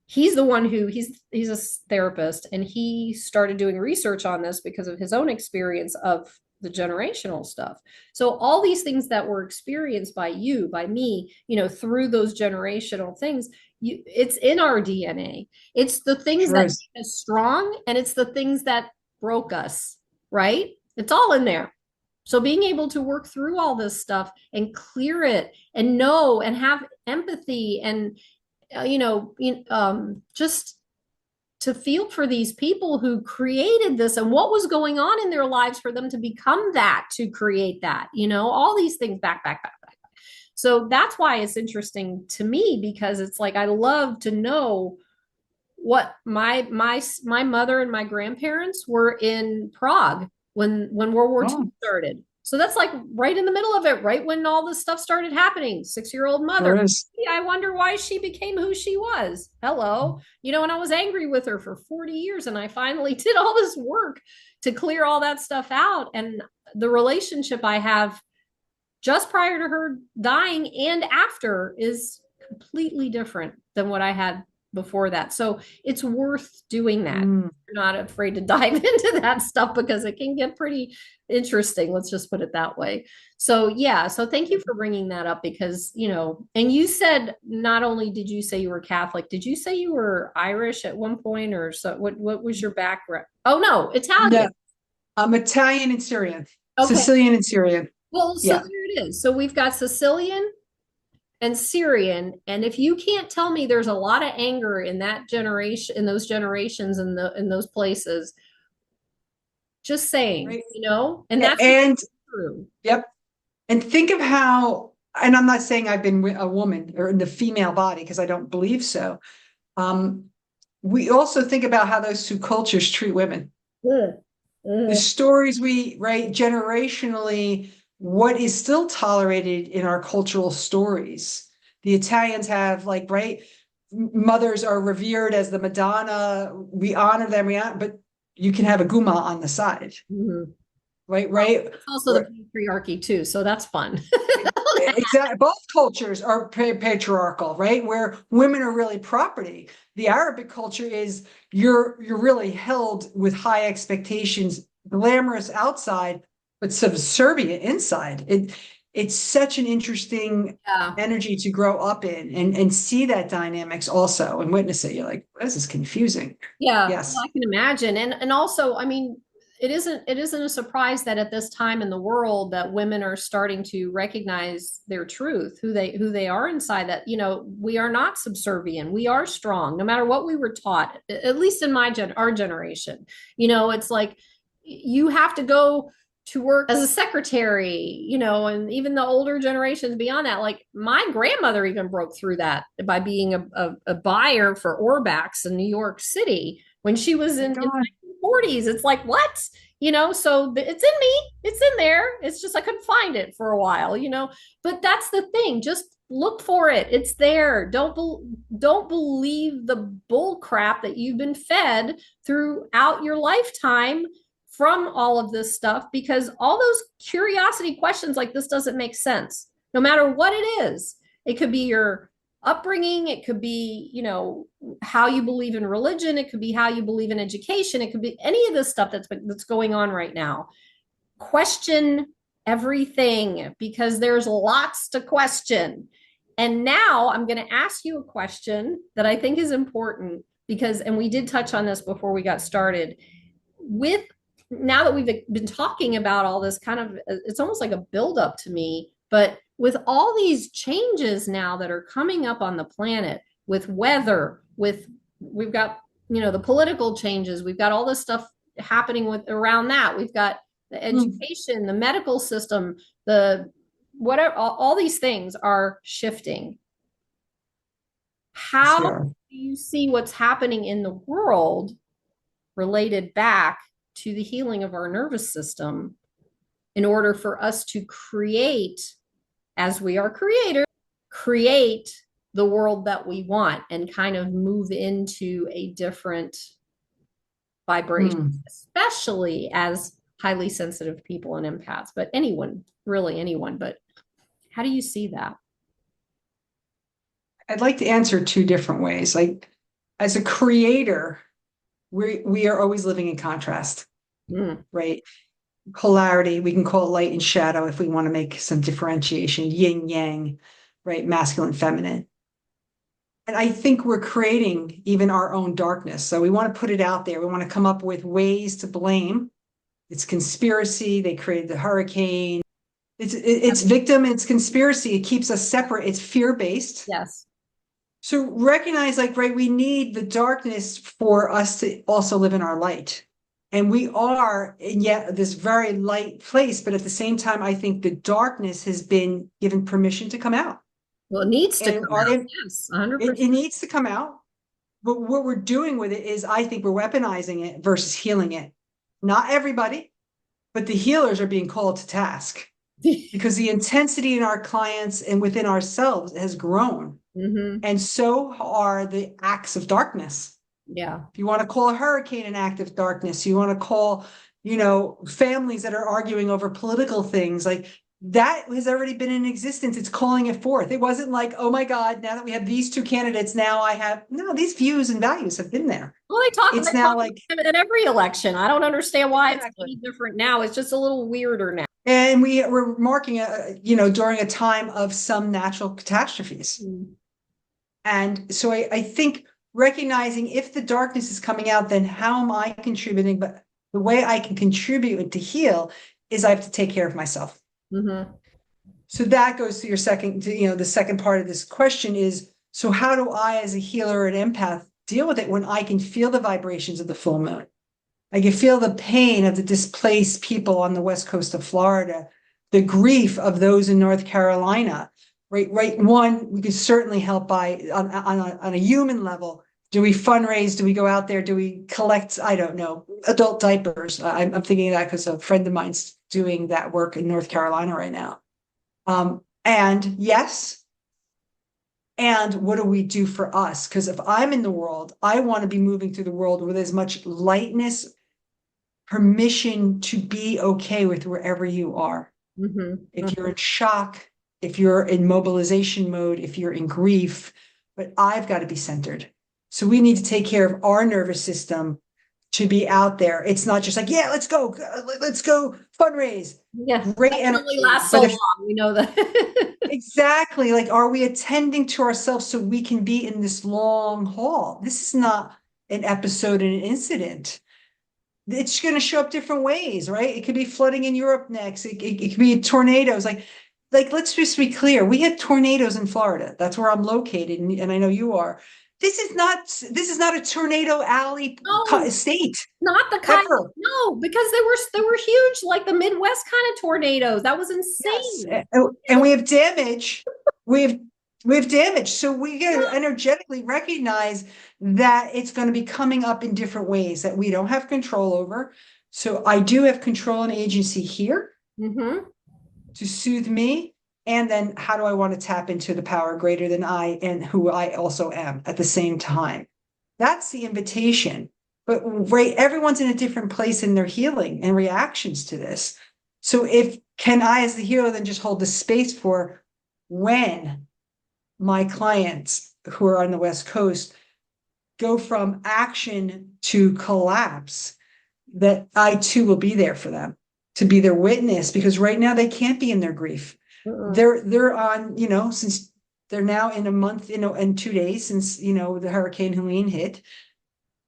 he's the one who, he's a therapist, and he started doing research on this because of his own experience of the generational stuff. So all these things that were experienced by you, by me, through those generational things, it's in our DNA. It's the things Sure that is. make us strong, and it's the things that broke us, right? It's all in there. So being able to work through all this stuff and clear it and know and have empathy and just to feel for these people who created this and what was going on in their lives for them to become that, to create that, all these things back. So that's why it's interesting to me, because it's like, I love to know what my mother and my grandparents were in Prague when World War II Oh, started. So that's like right in the middle of it, right when all this stuff started happening. 6-year-old mother. sure is. I wonder why she became who she was. Hello. And I was angry with her for 40 years, and I finally did all this work to clear all that stuff out. And the relationship I have just prior to her dying and after is completely different than what I had before that. So it's worth doing that. Mm. You're not afraid to dive into that stuff because it can get pretty interesting. Let's just put it that way. So yeah, so thank you for bringing that up because, and you said not only did you say you were Catholic, did you say you were Irish at one point or so? What was your background? Oh no, No, Italian. I'm Italian and Syrian, Okay. Sicilian and Syrian. Well, so Yeah. there it is. So we've got Sicilian and Syrian. And if you can't tell me there's a lot of anger in that generation, in those generations, in those places, just saying, Right. and that's And true. yep. And think of how, and I'm not saying I've been a woman or in the female body because I don't believe so. We also think about how those two cultures treat women. Mm. The Mm. stories right, generationally, what is still tolerated in our cultural stories. The Italians have right, mothers are revered as the Madonna. We honor them, but you can have a guma on the side, Mhm. right. It's also the patriarchy too, so that's fun. Exactly. Both cultures are patriarchal, right? Where women are really property. The Arabic culture is you're really held with high expectations, glamorous outside, but subservient inside. It's such an interesting Yeah. energy to grow up in and see that dynamics also and witness it. You're like, this is confusing. Yeah, well, Yes. I can imagine. And also, I mean, it isn't a surprise that at this time in the world that women are starting to recognize their truth, who they are inside, that, we are not subservient. We are strong, no matter what we were taught, at least in our generation. It's like you have to go to work as a secretary, and even the older generations beyond that, like my grandmother even broke through that by being a buyer for Orbex in New York City when she was in God. the 40s. It's like, what? So it's in me, it's in there. It's just I couldn't find it for a while, but that's the thing. Just look for it. It's there. Don't believe the bull crap that you've been fed throughout your lifetime from all of this stuff, because all those curiosity questions like this doesn't make sense no matter what it is. It could be your upbringing, it could be how you believe in religion, it could be how you believe in education, it could be any of this stuff that's going on right now. Question everything because there's lots to question. And now I'm going to ask you a question that I think is important because, and we did touch on this before we got started, with now that we've been talking about all this kind of, it's almost like a buildup to me, but with all these changes now that are coming up on the planet, with weather, we've got, the political changes, we've got all this stuff happening around that. We've got the education, the medical system, the whatever, all these things are shifting. How Sure. do you see what's happening in the world related back to the healing of our nervous system in order for us to create, as we are creators, create the world that we want and kind of move into a different vibration, especially as highly sensitive people and empaths, but anyone, really anyone. But how do you see that? I'd like to answer two different ways. Like, as a creator, we are always living in contrast, right? Polarity, we can call it light and shadow if we want to make some differentiation, yin yang, right? Masculine, feminine. And I think we're creating even our own darkness. So we want to put it out there. We want to come up with ways to blame. It's conspiracy. They created the hurricane. It's victim. It's conspiracy. It keeps us separate. It's fear-based. Yes. So recognize, right, we need the darkness for us to also live in our light. And we are in yet this very light place, but at the same time, I think the darkness has been given permission to come out. Well, it needs to come out. Yes, 100%. It needs to come out. But what we're doing with it is, I think we're weaponizing it versus healing it. Not everybody, but the healers are being called to task because the intensity in our clients and within ourselves has grown. And so are the acts of darkness. Yeah. If you want to call a hurricane an act of darkness, you want to call, families that are arguing over political things, like that has already been in existence. It's calling it forth. It wasn't like, oh my God, now that we have these two candidates, now I have, no, these views and values have been there. Well, It's they now talk like, about it at every election. I don't understand why it's exactly. any different now. It's just a little weirder now. And we're marking during a time of some natural catastrophes. Mm. And so I think recognizing if the darkness is coming out, then how am I contributing? But the way I can contribute to heal is I have to take care of myself. Mm-hmm. So that goes to your second, the second part of this question is, so how do I, as a healer or an empath, deal with it when I can feel the vibrations of the full moon? I can feel the pain of the displaced people on the west coast of Florida, the grief of those in North Carolina. Right. One, we could certainly help by on a human level. Do we fundraise? Do we go out there? Do we collect, I don't know, adult diapers? I'm thinking of that because a friend of mine's doing that work in North Carolina right now. And yes, and what do we do for us? Because if I'm in the world, I want to be moving through the world with as much lightness, permission to be okay with wherever you are. Mm-hmm. If you're in shock, if you're in mobilization mode, if you're in grief, but I've got to be centered. So we need to take care of our nervous system to be out there. It's not just like, yeah, let's go fundraise. Yeah, Great that can only energy. last so But if long. We know that. exactly, like, are we attending to ourselves so we can be in this long haul? This is not an episode and an incident. It's going to show up different ways, right? It could be flooding in Europe next. It could be tornadoes. Like, let's just be clear. We had tornadoes in Florida. That's where I'm located, and I know you are. This is not a tornado alley No, state not the kind. ever. No, because they were huge, like the Midwest kind of tornadoes. That was Yes, insane. and we have damage. We have we have damage. So we got to energetically recognize that it's going to be coming up in different ways that we don't have control over. So I do have control and agency here Mm-hmm. to soothe me. And then how do I want to tap into the power greater than I and who I also am at the same time? That's the invitation. But right, everyone's in a different place in their healing and reactions to this. So if can I, as the healer, then just hold the space for when my clients who are on the West Coast go from action to collapse, that I too will be there for them to be their witness, because right now they can't be in their grief. Uh-uh. They're on, since they're now in a month, and 2 days since, the Hurricane Helene hit,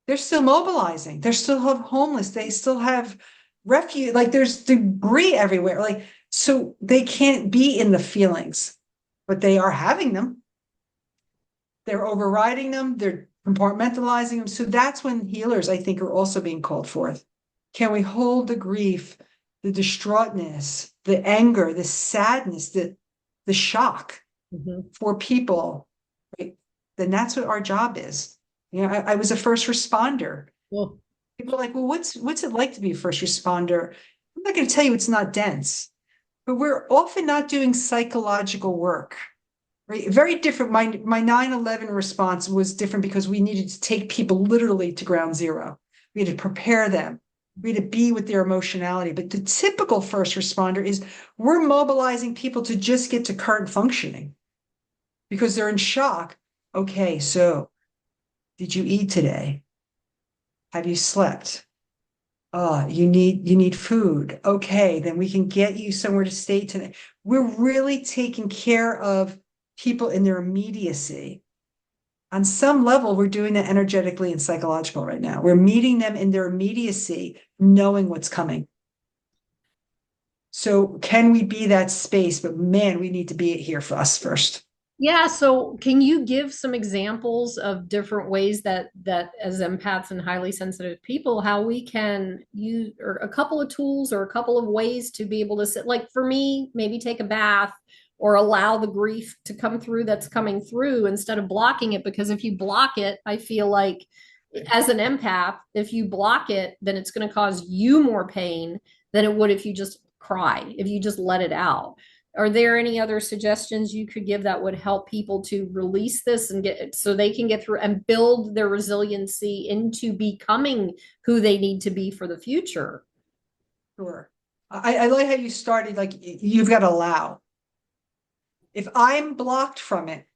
they're still mobilizing. They're still homeless. They still have refuge. Like, there's debris everywhere. Like, so they can't be in the feelings, but they are having them. They're overriding them. They're compartmentalizing them. So that's when healers, I think, are also being called forth. Can we hold the grief, the distraughtness, the anger, the sadness, the shock Mm-hmm. for people? Right? Then that's what our job is. I was a first responder. Well, People are like, well, what's it like to be a first responder? I'm not going to tell you it's not dense, but we're often not doing psychological work. Right? Very different. My 9/11 response was different because we needed to take people literally to ground zero. We had to prepare them. We had to be with their emotionality. But the typical first responder is we're mobilizing people to just get to current functioning because they're in shock. Okay, so did you eat today? Have you slept? Oh, you need food. Okay, then we can get you somewhere to stay tonight. We're really taking care of people in their immediacy. On some level, we're doing that energetically and psychological right now. We're meeting them in their immediacy, knowing what's coming. So can we be that space? But man, we need to be here for us first. yeah, so can you give some examples of different ways that as empaths and highly sensitive people, how we can use or a couple of tools or a couple of ways to be able to sit, like for me, maybe take a bath or allow the grief to come through that's coming through instead of blocking it, because if you block it, I feel like as an empath, if you block it, then it's going to cause you more pain than it would if you just cry, if you just let it out. Are there any other suggestions you could give that would help people to release this and get so they can get through and build their resiliency into becoming who they need to be for the future? Sure. I like how you started, like you've got to allow. If I'm blocked from it,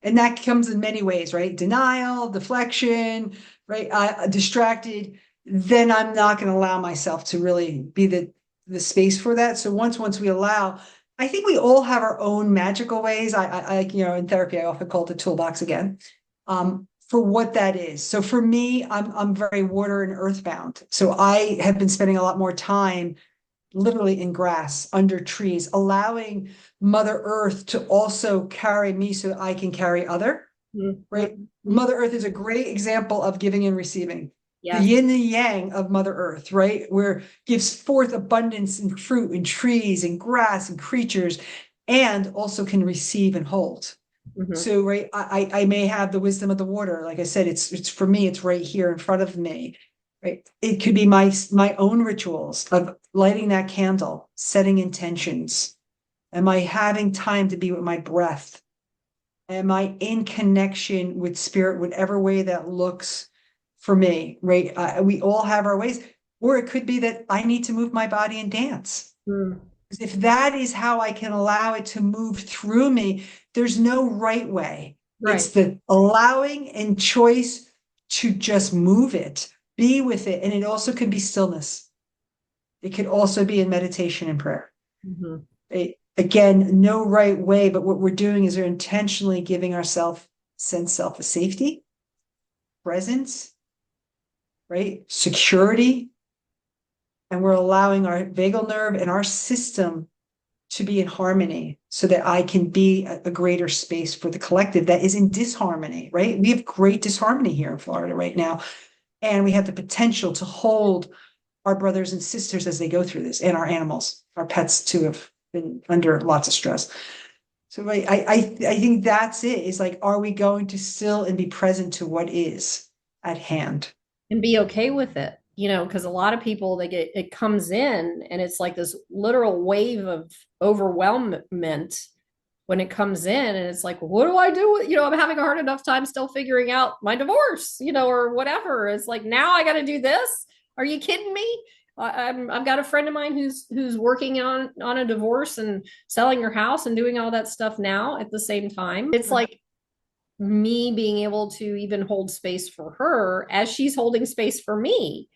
and that comes in many ways, right? Denial, deflection, right? Distracted, then I'm not going to allow myself to really be the space for that. So once we allow, I think we all have our own magical ways. In therapy, I often call it the toolbox again. For what that is. So for me, I'm very water and earthbound. So I have been spending a lot more time literally in grass, under trees, allowing Mother Earth to also carry me so that I can carry other, right? Mother Earth is a great example of giving and receiving. The Yes. yin and the yang of Mother Earth, right? Where gives forth abundance and fruit and trees and grass and creatures, and also can receive and hold. So, right, I may have the wisdom of the water. Like I said, it's for me, it's right here in front of me. Right. It could be my own rituals of lighting that candle, setting intentions. Am I having time to be with my breath? Am I in connection with spirit, whatever way that looks for me, right? We all have our ways. Or it could be that I need to move my body and dance. Because if that is how I can allow it to move through me, there's no right way. Right. It's the allowing and choice to just move it, be with it. And it also could be stillness. It could also be in meditation and prayer. Again, no right way, but what we're doing is we're intentionally giving ourselves sense self of safety, presence, right? Security. And we're allowing our vagal nerve and our system to be in harmony so that I can be a greater space for the collective that is in disharmony, right? We have great disharmony here in Florida right now. And we have the potential to hold our brothers and sisters as they go through this, and our animals, our pets too, have been under lots of stress. So I think that's it. Is like, are we going to still and be present to what is at hand? And be okay with it, because a lot of people, it comes in and it's like this literal wave of overwhelmment when it comes in, and it's like, what do I do? I'm having a hard enough time still figuring out my divorce, or whatever. It's like, now I got to do this. Are you kidding me? I've got a friend of mine who's working on a divorce and selling her house and doing all that stuff now at the same time. It's like me being able to even hold space for her as she's holding space for me,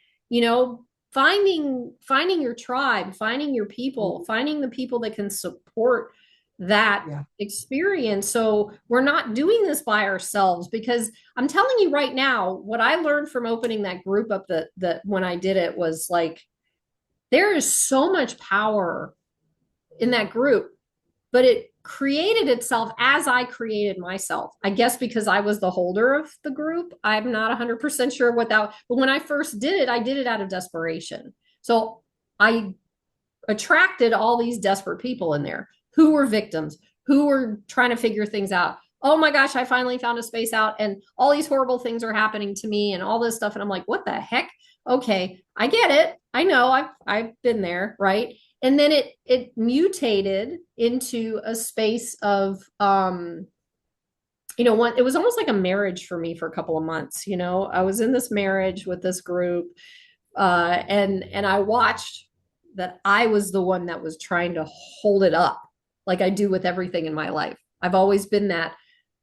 finding your tribe, finding your people, finding the people that can support that experience. So we're not doing this by ourselves, because I'm telling you right now, what I learned from opening that group up, that when I did it, was like, there is so much power in that group, but it created itself as I created myself. I guess because I was the holder of the group. I'm not 100% sure what that, but when I first did it, I did it out of desperation. So I attracted all these desperate people in there who were victims, who were trying to figure things out. Oh my gosh, I finally found a space out, and all these horrible things are happening to me and all this stuff. And I'm like, what the heck? Okay, I get it. I know, I've been there, right? And then it mutated into a space of it was almost like a marriage for me for a couple of months. I was in this marriage with this group, and I watched that I was the one that was trying to hold it up, like I do with everything in my life. I've always been that.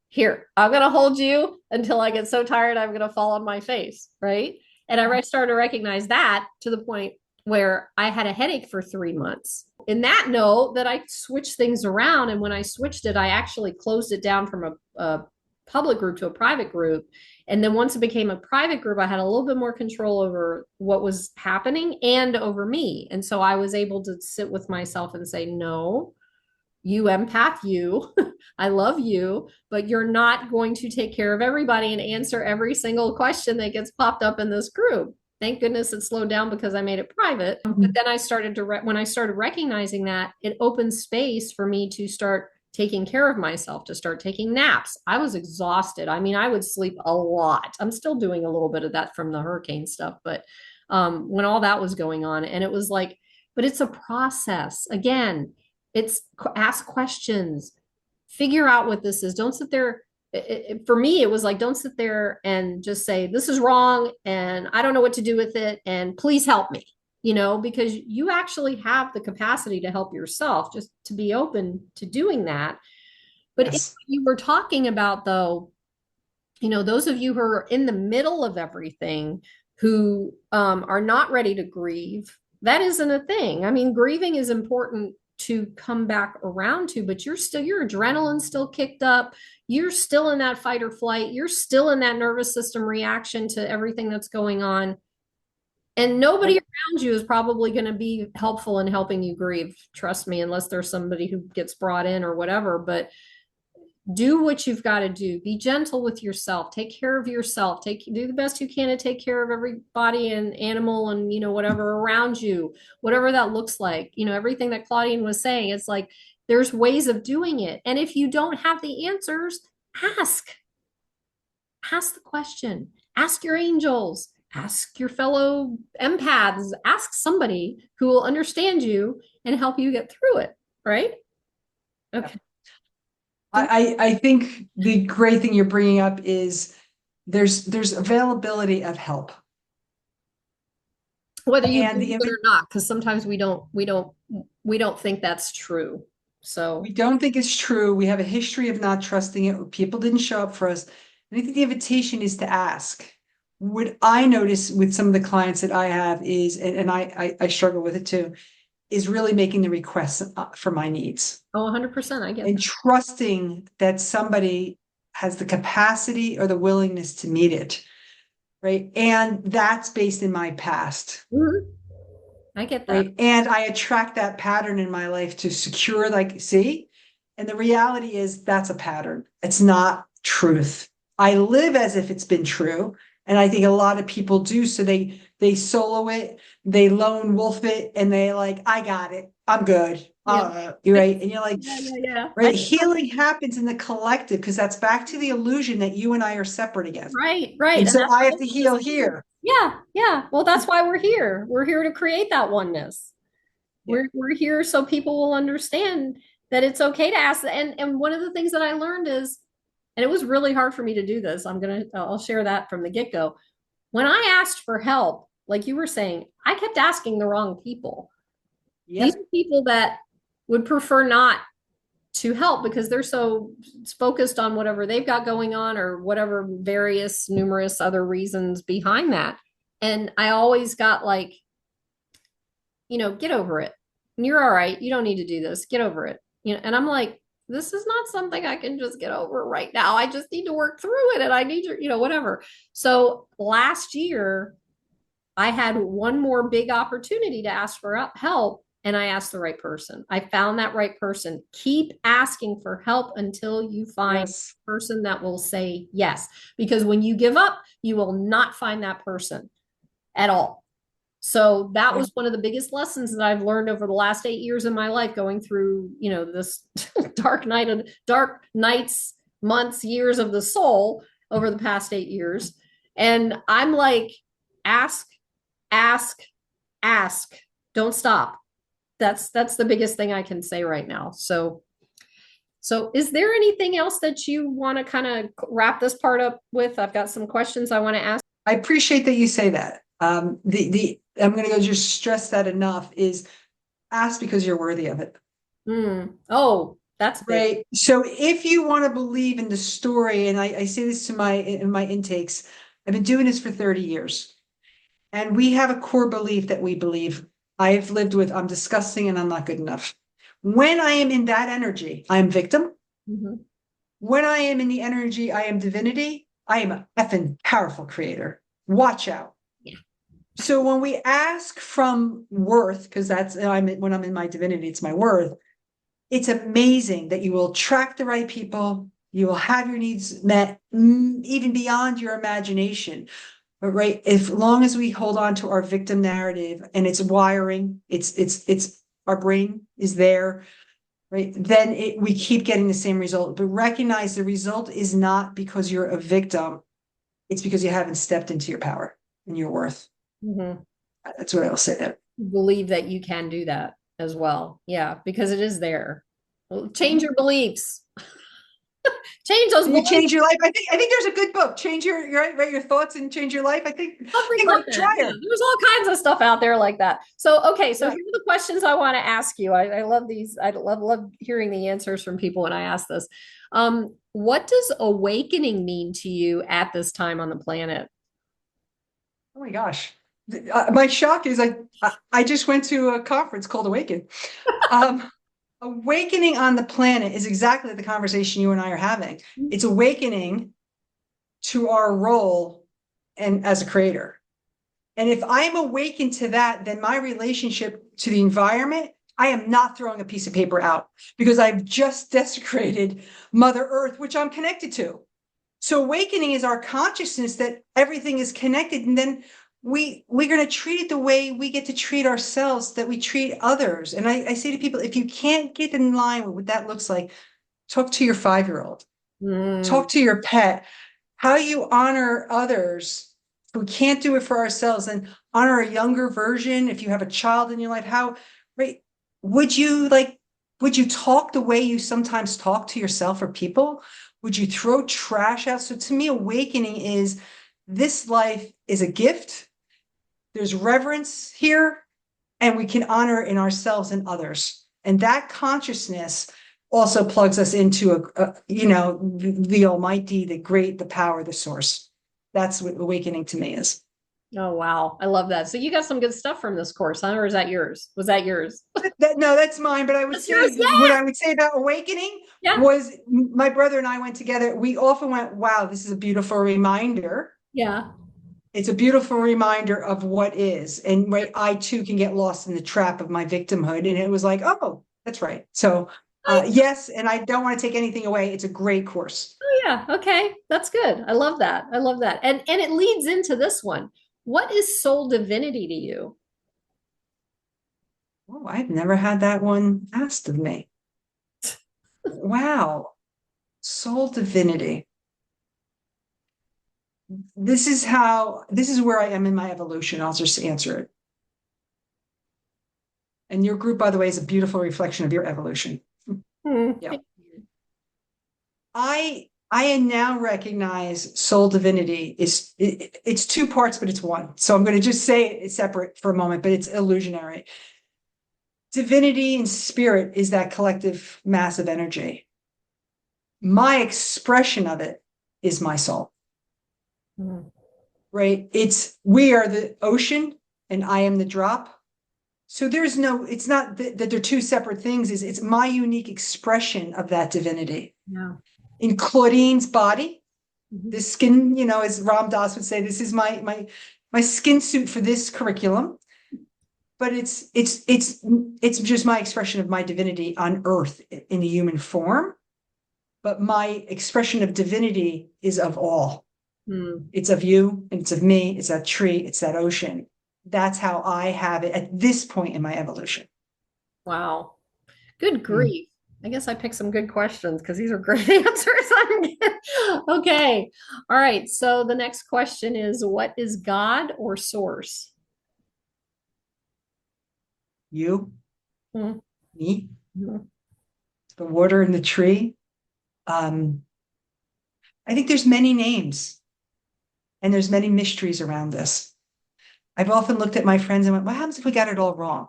Here, I'm going to hold you until I get so tired I'm going to fall on my face, right? And I started to recognize that, to the point where I had a headache for 3 months. In that note, that I switched things around. And when I switched it, I actually closed it down from a public group to a private group. And then once it became a private group, I had a little bit more control over what was happening and over me. And so I was able to sit with myself and say, no, you empath, I love you, but you're not going to take care of everybody and answer every single question that gets popped up in this group. Thank goodness it slowed down because I made it private. But then I started to, when I started recognizing that, it opened space for me to start taking care of myself, to start taking naps. I was exhausted. I mean, I would sleep a lot. I'm still doing a little bit of that from the hurricane stuff, but when all that was going on, and it was like, but it's a process. Again, it's ask questions, figure out what this is. Don't sit there. For me, it was like, don't sit there and just say, this is wrong and I don't know what to do with it, and please help me. because you actually have the capacity to help yourself, just to be open to doing that. But if Yes. you were talking about, though, those of you who are in the middle of everything, who are not ready to grieve, that isn't a thing. I mean, grieving is important to come back around to, but your adrenaline's still kicked up. You're still in that fight or flight. You're still in that nervous system reaction to everything that's going on. And nobody around you is probably going to be helpful in helping you grieve. Trust me, unless there's somebody who gets brought in or whatever. But do what you've got to do. Be gentle with yourself. Take care of yourself. Do the best you can to take care of everybody and animal and whatever around you, whatever that looks like. Everything that Claudine was saying. It's like there's ways of doing it. And if you don't have the answers, ask. Ask the question. Ask your angels. Ask your fellow empaths. Ask somebody who will understand you and help you get through it. Right? Okay. I think the great thing you're bringing up is there's availability of help. Whether you And believe it or not, because sometimes we don't think that's true. So we don't think it's true. We have a history of not trusting it. People didn't show up for us. And I think the invitation is to ask. What I notice with some of the clients that I have is, and I struggle with it too, is really making the requests for my needs. 100%, I get And that. trusting that somebody has the capacity or the willingness to meet it. Right. And that's based in my past. Mhm. I get that. Right. And I attract that pattern in my life to secure, like, see, and the reality is that's a pattern. It's not truth. I live as if it's been true. And I think a lot of people do. So they solo it, they lone wolf it, and they like, I got it. I'm good. Yeah. You're right. And you're like, Yeah. right. Healing happens in the collective because that's back to the illusion that you and I are separate again. Right. And And so that's I the have to heal oneness. here. Yeah. Well, that's why we're here. We're here to create that oneness. Yeah. We're here so people will understand that it's okay to ask. And one of the things that I learned is, and it was really hard for me to do this. I'll share that from the get-go. When I asked for help, like you were saying, I kept asking the wrong people. These Yep. are people that would prefer not to help because they're so focused on whatever they've got going on or whatever numerous other reasons behind that. And I always got like, get over it. You're all right. You don't need to do this. Get over it. And I'm like, this is not something I can just get over right now. I just need to work through it and I need your, whatever. So last year, I had one more big opportunity to ask for help and I asked the right person. I found that right person. Keep asking for help until you find Yes. a person that will say yes. Because when you give up, you will not find that person at all. So that was one of the biggest lessons that I've learned over the last 8 years of my life, going through, this dark nights, months, years of the soul over the past 8 years. And I'm like, ask, ask, ask. Don't stop. That's the biggest thing I can say right now. So is there anything else that you want to kind of wrap this part up with? I've got some questions I want to ask. I appreciate that you say that. I'm going to go just stress that enough is ask because you're worthy of it. Oh, that's big. Right. So if you want to believe in the story, and I say this to in my intakes, I've been doing this for 30 years. And we have a core belief that we believe I've lived with, I'm disgusting and I'm not good enough. When I am in that energy, I am victim. Mm-hmm. When I am in the energy, I am divinity. I am an effing powerful creator. Watch out. Yeah. So when we ask from worth, because that's when I'm in my divinity, it's my worth. It's amazing that you will attract the right people. You will have your needs met, even beyond your imagination. But right, if long as we hold on to our victim narrative and it's wiring, it's our brain is there, right? Then we keep getting the same result. But recognize the result is not because you're a victim. It's because you haven't stepped into your power and your worth. Mm-hmm. That's what I'll say there. Believe that you can do that as well. Yeah, because it is there. Well, change your beliefs. Change those You beliefs. change your life. I think there's a good book. Change your thoughts and change your life. I Something think like Ray that. Yeah, Dreyer. there's all kinds of stuff out there like that. So, okay, so Yeah. here are the questions I want to ask you. I love these. I love hearing the answers from people when I ask this. What does awakening mean to you at this time on the planet? Oh my gosh. My shock is I just went to a conference called Awaken. Um, Awakening on the planet is exactly the conversation you and I are having. It's awakening to our role and as a creator. And if I'm awakened to that, then my relationship to the environment, I am not throwing a piece of paper out because I've just desecrated Mother Earth, which I'm connected to. So awakening is our consciousness that everything is connected, and then we're going to treat it the way we get to treat ourselves, that we treat others. And I say to people, if you can't get in line with what that looks like, talk to your 5-year-old, Mm, talk to your pet, how you honor others. If we can't do it for ourselves, and honor a younger version. If you have a child in your life, how, right? Would you would you talk the way you sometimes talk to yourself or people? Would you throw trash out? So to me, awakening is this life is a gift. There's reverence here, and we can honor it in ourselves and others. And that consciousness also plugs us into the Almighty, the great, the power, the source. That's what awakening to me is. oh, wow. I love that. So you got some good stuff from this course, huh? Or is that yours? Was that yours? No, that's mine. But I would That's say yours. what I would say about awakening Yeah. was my brother and I went together. We often went, wow, this is a beautiful reminder. Yeah. It's a beautiful reminder of what is. And right, I too can get lost in the trap of my victimhood. And it was like, oh, that's right. So I, yes, and I don't want to take anything away. It's a great course. oh, yeah. Okay. That's good. I love that. I love that. And it leads into this one. What is soul divinity to you? Oh, I've never had that one asked of me. Wow. Soul divinity. This is where I am in my evolution. I'll just answer it. And your group, by the way, is a beautiful reflection of your evolution. Hmm. Yeah. I now recognize soul divinity it's two parts, but it's one. So I'm going to just say it's separate for a moment, but it's illusionary. Divinity and spirit is that collective mass of energy. My expression of it is my soul, Hmm. right? We are the ocean and I am the drop. So it's not that they're two separate things. It's my unique expression of that divinity Yeah. in Claudine's body. Mhm. This skin, as Ram Dass would say, this is my skin suit for this curriculum. But it's just my expression of my divinity on earth in the human form. But my expression of divinity is of all. Hmm. It's of you, and it's of me, it's that tree, it's that ocean. That's how I have it at this point in my evolution. Wow. Good Mm. grief. I guess I picked some good questions because these are great answers. Okay. All right. So the next question is, what is God or source? You, Hmm. me, Hmm. the water and the tree. Um, I think there's many names and there's many mysteries around this. I've often looked at my friends and went, what happens if we got it all wrong?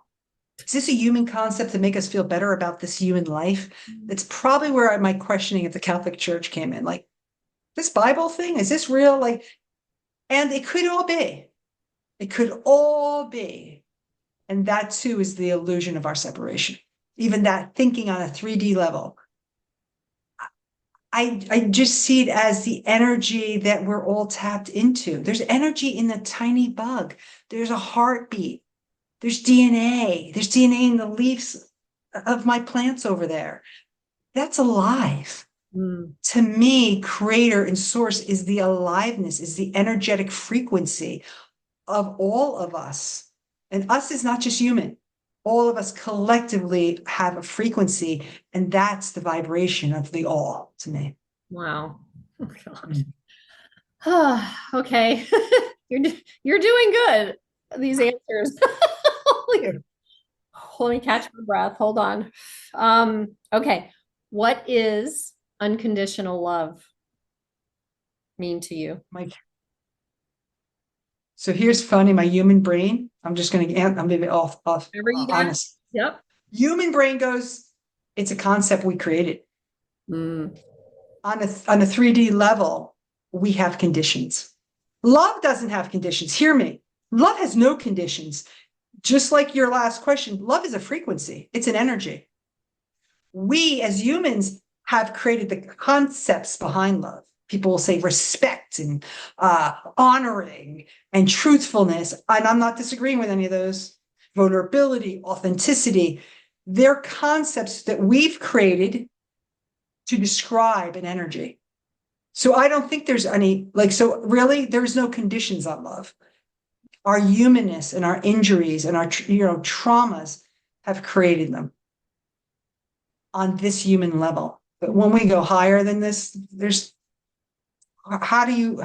Is this a human concept to make us feel better about this human life? That's probably where my questioning of the Catholic Church came in. Like, this Bible thing, is this real? And it could all be. It could all be. And that too is the illusion of our separation. Even that thinking on a 3D level. I just see it as the energy that we're all tapped into. There's energy in the tiny bug. There's a heartbeat. There's DNA. There's DNA in the leaves of my plants over there. That's alive. Hmm. To me, creator and source is the aliveness, is the energetic frequency of all of us. And us is not just human. All of us collectively have a frequency, and that's the vibration of the all to me. Wow. Oh, God. Mm. Okay. You're doing good. These answers. Let me catch my breath. Hold on. Okay. What is unconditional love mean to you? Mike. So here's funny, my human brain, I'm just going to, I'm going to be Whatever you got. honest. Yep. Human brain goes, it's a concept we created. Mm. On a 3D level, we have conditions. Love doesn't have conditions. Hear me. Love has no conditions. Just like your last question, love is a frequency. It's an energy. We as humans have created the concepts behind love. People will say respect and honoring and truthfulness. And I'm not disagreeing with any of those. Vulnerability, authenticity. They're concepts that we've created to describe an energy. So I don't think there's any, so really, there's no conditions on love. Our humanness and our injuries and our, traumas have created them on this human level. But when we go higher than this, how do you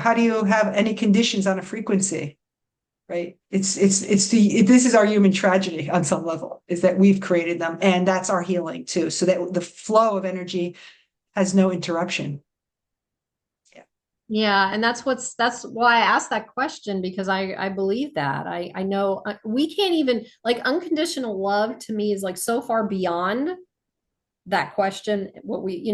have any conditions on a frequency? Right? This is our human tragedy on some level, is that we've created them, and that's our healing too. So that the flow of energy has no interruption. Yeah, and that's why I asked that question, because I believe that. I know we can't even, like, unconditional love to me is like so far beyond that question, what we,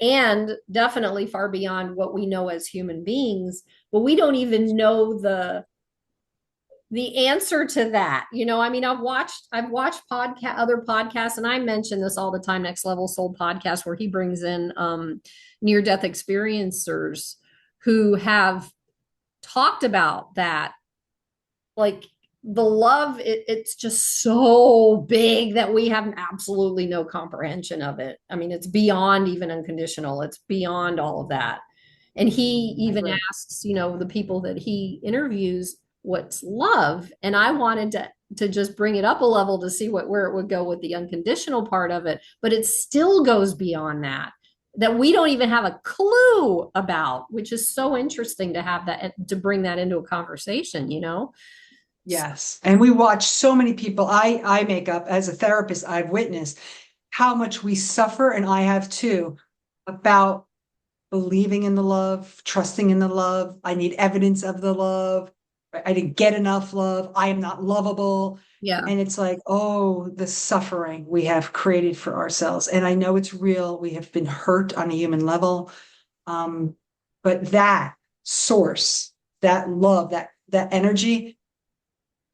and definitely far beyond what we know as human beings, but we don't even know the answer to that. I mean, I've watched other podcasts, and I mention this all the time, Next Level Soul podcast, where he brings in near death experiencers who have talked about that, like the love, it's just so big that we have absolutely no comprehension of it. I mean, it's beyond even unconditional. It's beyond all of that. And he even asks, the people that he interviews, what's love? And I wanted to just bring it up a level to see where it would go with the unconditional part of it, but it still goes beyond that we don't even have a clue about, which is so interesting to have that, to bring that into a conversation. Yes. And we watch so many people. I make up, as a therapist, I've witnessed how much we suffer, and I have too, about believing in the love, trusting in the love. I need evidence of the love. I didn't get enough love. I am not lovable. Yeah. And it's like, oh, the suffering we have created for ourselves. And I know it's real. We have been hurt on a human level. But that source, that love, that energy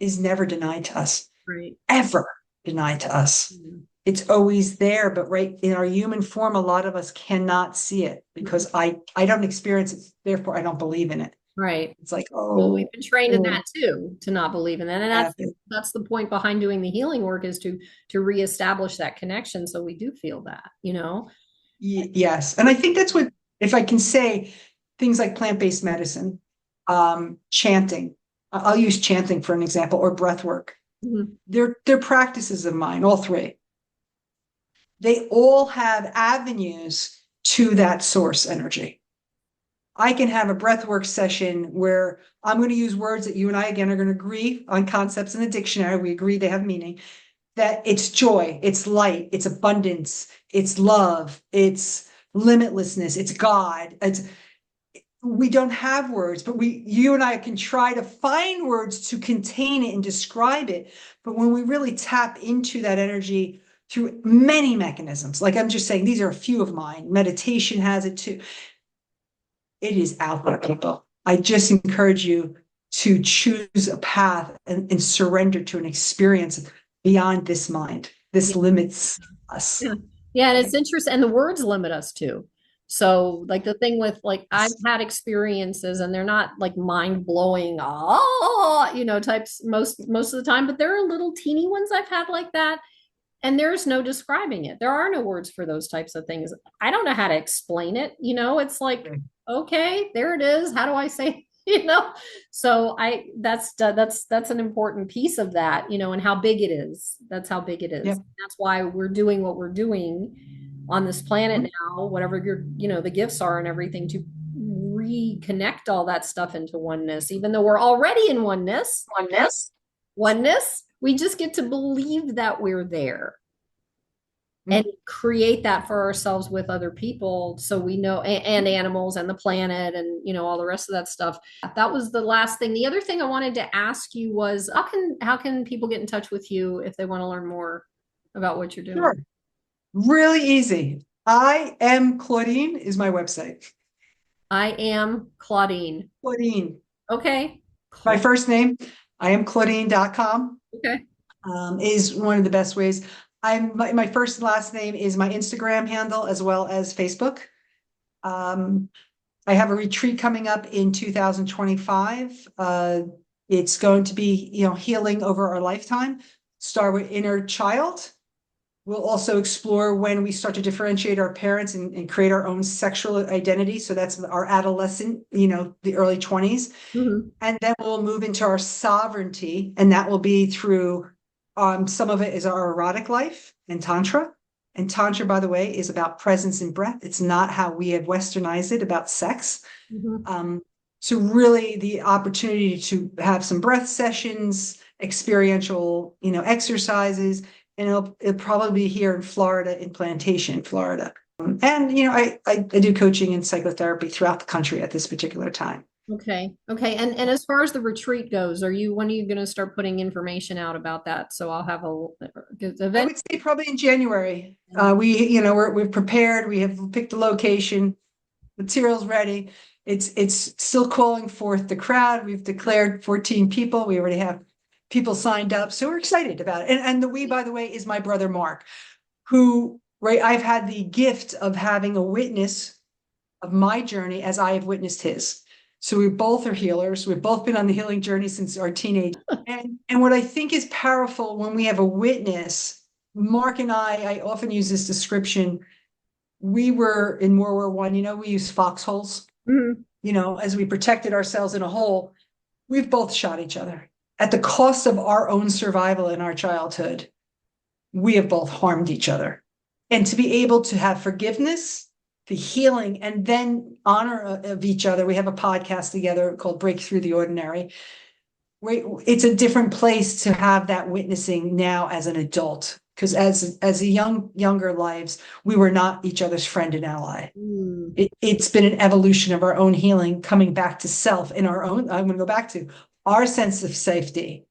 is never denied to us. Right. Ever denied to us. Mm-hmm. It's always there, but right in our human form, a lot of us cannot see it because I don't experience it. Therefore, I don't believe in it. Right. It's like, well, we've been trained in that too, to not believe in that. And that's the point behind doing the healing work, is to reestablish that connection. So we do feel that, Yes. And I think that's what, if I can say, things like plant-based medicine, chanting, I'll use chanting for an example, or breath work. Mm-hmm. They're practices of mine, all three. They all have avenues to that source energy. I can have a breathwork session where I'm going to use words that you and I, again, are going to agree on concepts in the dictionary. We agree they have meaning. That it's joy, it's light, it's abundance, it's love, it's limitlessness, it's God. We don't have words, but you and I can try to find words to contain it and describe it. But when we really tap into that energy through many mechanisms, like I'm just saying, these are a few of mine. Meditation has it too. It is out there, people. I just encourage you to choose a path and surrender to an experience beyond this mind. This limits us. Yeah, and it's interesting. And the words limit us too. So like the thing with, like, I've had experiences, and they're not like mind blowing, types most of the time, but there are little teeny ones I've had like that. And there's no describing it. There are no words for those types of things. I don't know how to explain it. It's like, okay, there it is. How do I say, So that's an important piece of that, and how big it is. That's how big it is. Yep. That's why we're doing what we're doing on this planet now, whatever the gifts are and everything, to reconnect all that stuff into oneness, even though we're already in oneness. We just get to believe that we're there. and create that for ourselves with other people so we know and animals and the planet and all the rest of that stuff. That was the last thing. The other thing I wanted to ask you was how can people get in touch with you if they want to learn more about what you're doing? Sure. Really easy. I am Claudine is my website. I am Claudine. Claudine. Okay. My first name, I am Claudine.com, Okay. is one of the best ways. My first and last name is my Instagram handle as well as Facebook. I have a retreat coming up in 2025. It's going to be, healing over our lifetime. Start with inner child. We'll also explore when we start to differentiate our parents and create our own sexual identity. So that's our adolescent, the early 20s. Mhm. And then we'll move into our sovereignty, and that will be through some of it is our erotic life and tantra. And tantra, by the way, is about presence and breath. It's not how we have westernized it about sex. Mhm. So really the opportunity to have some breath sessions, experiential, exercises, and it'll probably be here in Florida, in Plantation, Florida. And, I do coaching and psychotherapy throughout the country at this particular time. Okay. Okay. And as far as the retreat goes, when are you going to start putting information out about that? So I'll have a I event. would say probably in January. We're prepared. We have picked the location, materials ready. It's still calling forth the crowd. We've declared 14 people. We already have people signed up. So we're excited about it. And the we, by the way, is my brother Mark, who, right, I've had the gift of having a witness of my journey as I have witnessed his. So we both are healers. We've both been on the healing journey since our teenage. And what I think is powerful when we have a witness, Mark and I often use this description. We were in World War I, we used foxholes, Mhm. as we protected ourselves in a hole. We've both shot each other at the cost of our own survival in our childhood. We have both harmed each other. And to be able to have forgiveness, the healing, and then honor of each other. We have a podcast together called Break Through the Ordinary. It's a different place to have that witnessing now as an adult. Because as a younger lives, we were not each other's friend and ally. Mm. It's been an evolution of our own healing, coming back to self in our own. I'm going to go back to our sense of safety,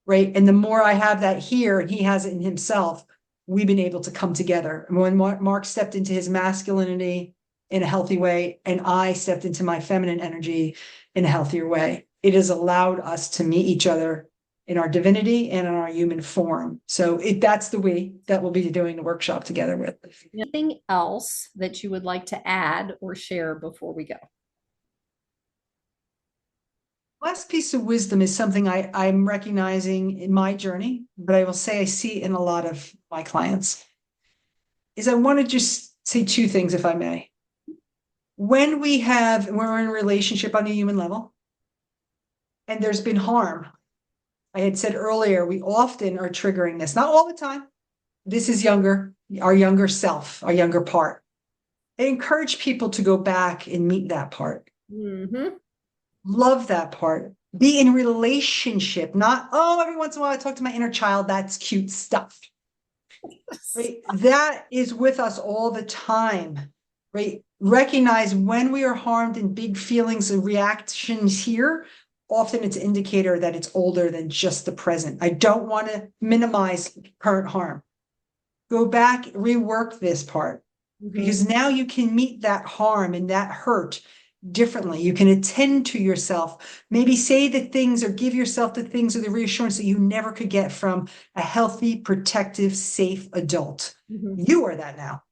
right? And the more I have that here, and he has it in himself, we've been able to come together. And when Mark stepped into his masculinity in a healthy way, and I stepped into my feminine energy in a healthier way, it has allowed us to meet each other in our divinity and in our human form. So that's the we that we'll be doing the workshop together with. Anything else that you would like to add or share before we go? Last piece of wisdom is something I'm recognizing in my journey, but I will say I see in a lot of my clients, is I want to just say two things, if I may. When we're in a relationship on a human level, and there's been harm, I had said earlier, we often are triggering this, not all the time. This is our younger self, our younger part. I encourage people to go back and meet that part. Mm-hmm. Love that part. Be in relationship, not, oh, every once in a while I talk to my inner child. That's cute stuff. Right? That is with us all the time. Right? Recognize when we are harmed in big feelings and reactions here. Often it's an indicator that it's older than just the present. I don't want to minimize current harm. Go back, rework this part, because now you can meet that harm and that hurt differently. You can attend to yourself, maybe say the things or give yourself the things or the reassurance that you never could get from a healthy, protective, safe adult. Mm-hmm. You are that now.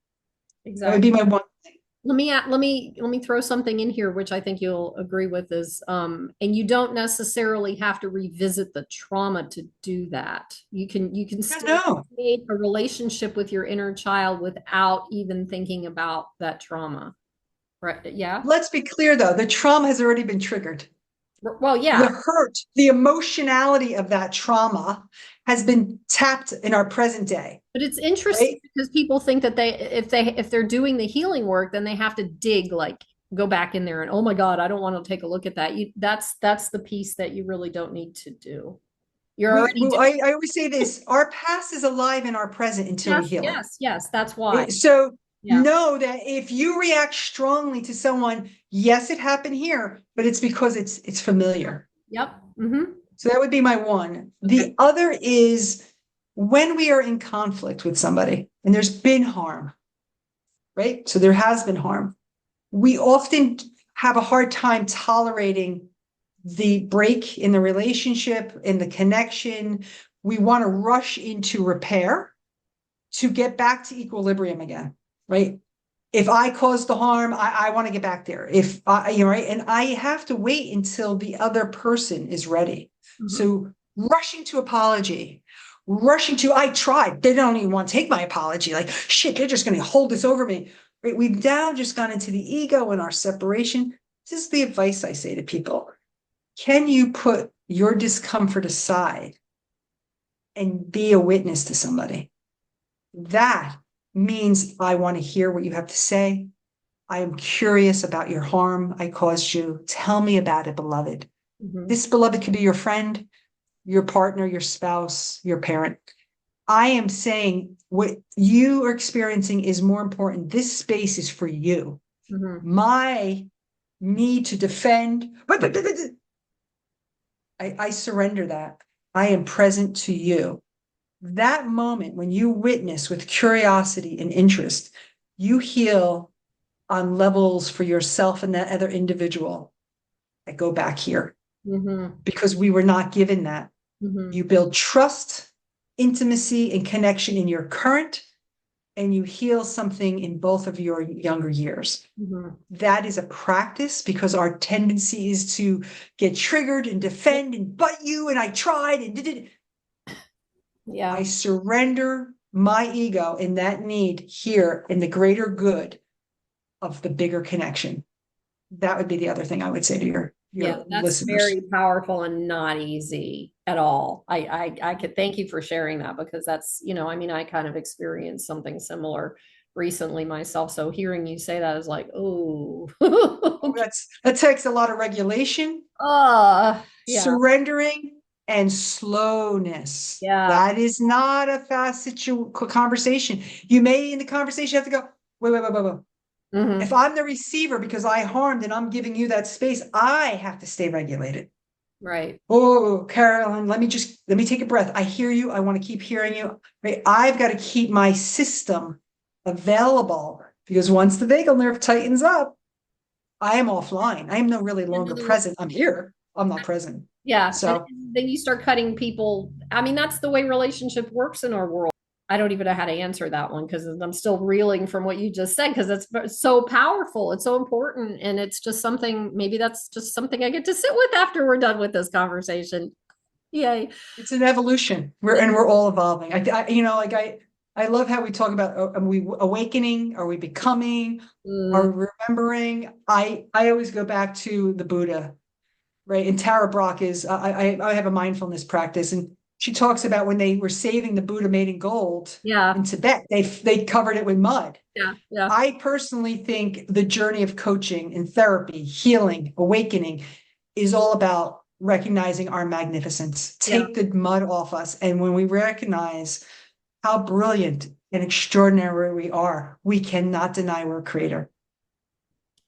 Exactly. That would be my one thing. Let me throw something in here, which I think you'll agree with is, and you don't necessarily have to revisit the trauma to do that. You can still create a relationship with your inner child without even thinking about that trauma. Right? Yeah. Let's be clear though, the trauma has already been triggered. Well, yeah. The hurt, the emotionality of that trauma has been tapped in our present day. But it's interesting because people think that if they're doing the healing work, then they have to go back in there and, oh my God, I don't want to take a look at that. That's the piece that you really don't need to do. You're already doing. I always say this, our past is alive in our present until we Yes, heal it. yes, yes. That's why. So Yeah. know that if you react strongly to someone, yes, it happened here, but it's because it's familiar. Yep. Mm-hmm. So that would be my one. Okay. The other is when we are in conflict with somebody and there's been harm, right? So there has been harm. We often have a hard time tolerating the break in the relationship, in the connection. We want to rush into repair to get back to equilibrium again, right? If I caused the harm, I want to get back there. If I, you know, right, and I have to wait until the other person is ready. Mm-hmm. So rushing to apology, rushing to, I tried. They don't even want to take my apology. Like, shit, they're just going to hold this over me. Right? We've now just gone into the ego and our separation. This is the advice I say to people. Can you put your discomfort aside and be a witness to somebody? That means I want to hear what you have to say. I am curious about your harm I caused you. Tell me about it, beloved. Mm-hmm. This beloved could be your friend, your partner, your spouse, your parent. I am saying what you are experiencing is more important. This space is for you. Mm-hmm. My need to defend, I surrender that. I am present to you. That moment when you witness with curiosity and interest, you heal on levels for yourself and that other individual. I go back here Mm-hmm. because we were not given that. Mm-hmm. You build trust, intimacy, and connection in your current, and you heal something in both of your younger years. Mm-hmm. That is a practice because our tendency is to get triggered and defend and butt you, and I tried and did it. Yeah. I surrender my ego in that need here in the greater good of the bigger connection. That would be the other thing I would say to your Yeah, that's listeners. very powerful and not easy at all. I could thank you for sharing that because that's, I mean, I kind of experienced something similar recently myself. So hearing you say that is like, oh, That takes a lot of regulation, yeah, surrendering, and slowness. yeah. That is not a fast conversation. You may in the conversation have to go, wait. Mm-hmm. If I'm the receiver because I harmed and I'm giving you that space, I have to stay regulated. Right. Oh, Carolyn, let me take a breath. I hear you. I want to keep hearing you. Right? I've got to keep my system available because once the vagal nerve tightens up, I am offline. I am no really longer present. I'm here. I'm not present. Yeah. So And then you start cutting people. I mean, that's the way relationship works in our world. I don't even know how to answer that one because I'm still reeling from what you just said because it's so powerful. It's so important. And it's just something, maybe that's just something I get to sit with after we're done with this conversation. Yay. it's an evolution. We're all evolving. I love how we talk about are we awakening? Are we becoming? Are we remembering? I always go back to the Buddha, right? And Tara Brach is I have a mindfulness practice, and she talks about when they were saving the Buddha made in gold Yeah. in Tibet, they covered it with mud. Yeah. Yeah. I personally think the journey of coaching and therapy, healing, awakening is all about recognizing our magnificence. Take the mud off us. And when we recognize how brilliant and extraordinary we are, we cannot deny we're a creator.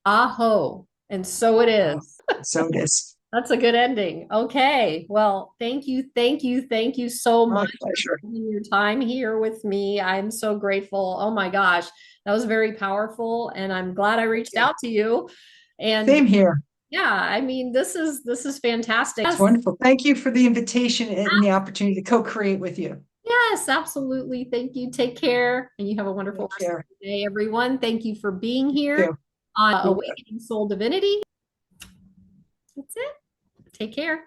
Aho. And so it is. So it is. That's a good ending. Okay. Well, thank you so My much for pleasure. spending your time here with me. I'm so grateful. Oh my gosh, that was very powerful, and I'm glad I reached out to you. And Same here. yeah, I mean, this is fantastic. It's wonderful. Thank you for the invitation and the opportunity to co-create with you. Yes, absolutely. Thank you. Take care, and you have a wonderful Take rest of care. the day, everyone. Thank you for being You here too. on Awakening Soul Divinity. That's it. Take care.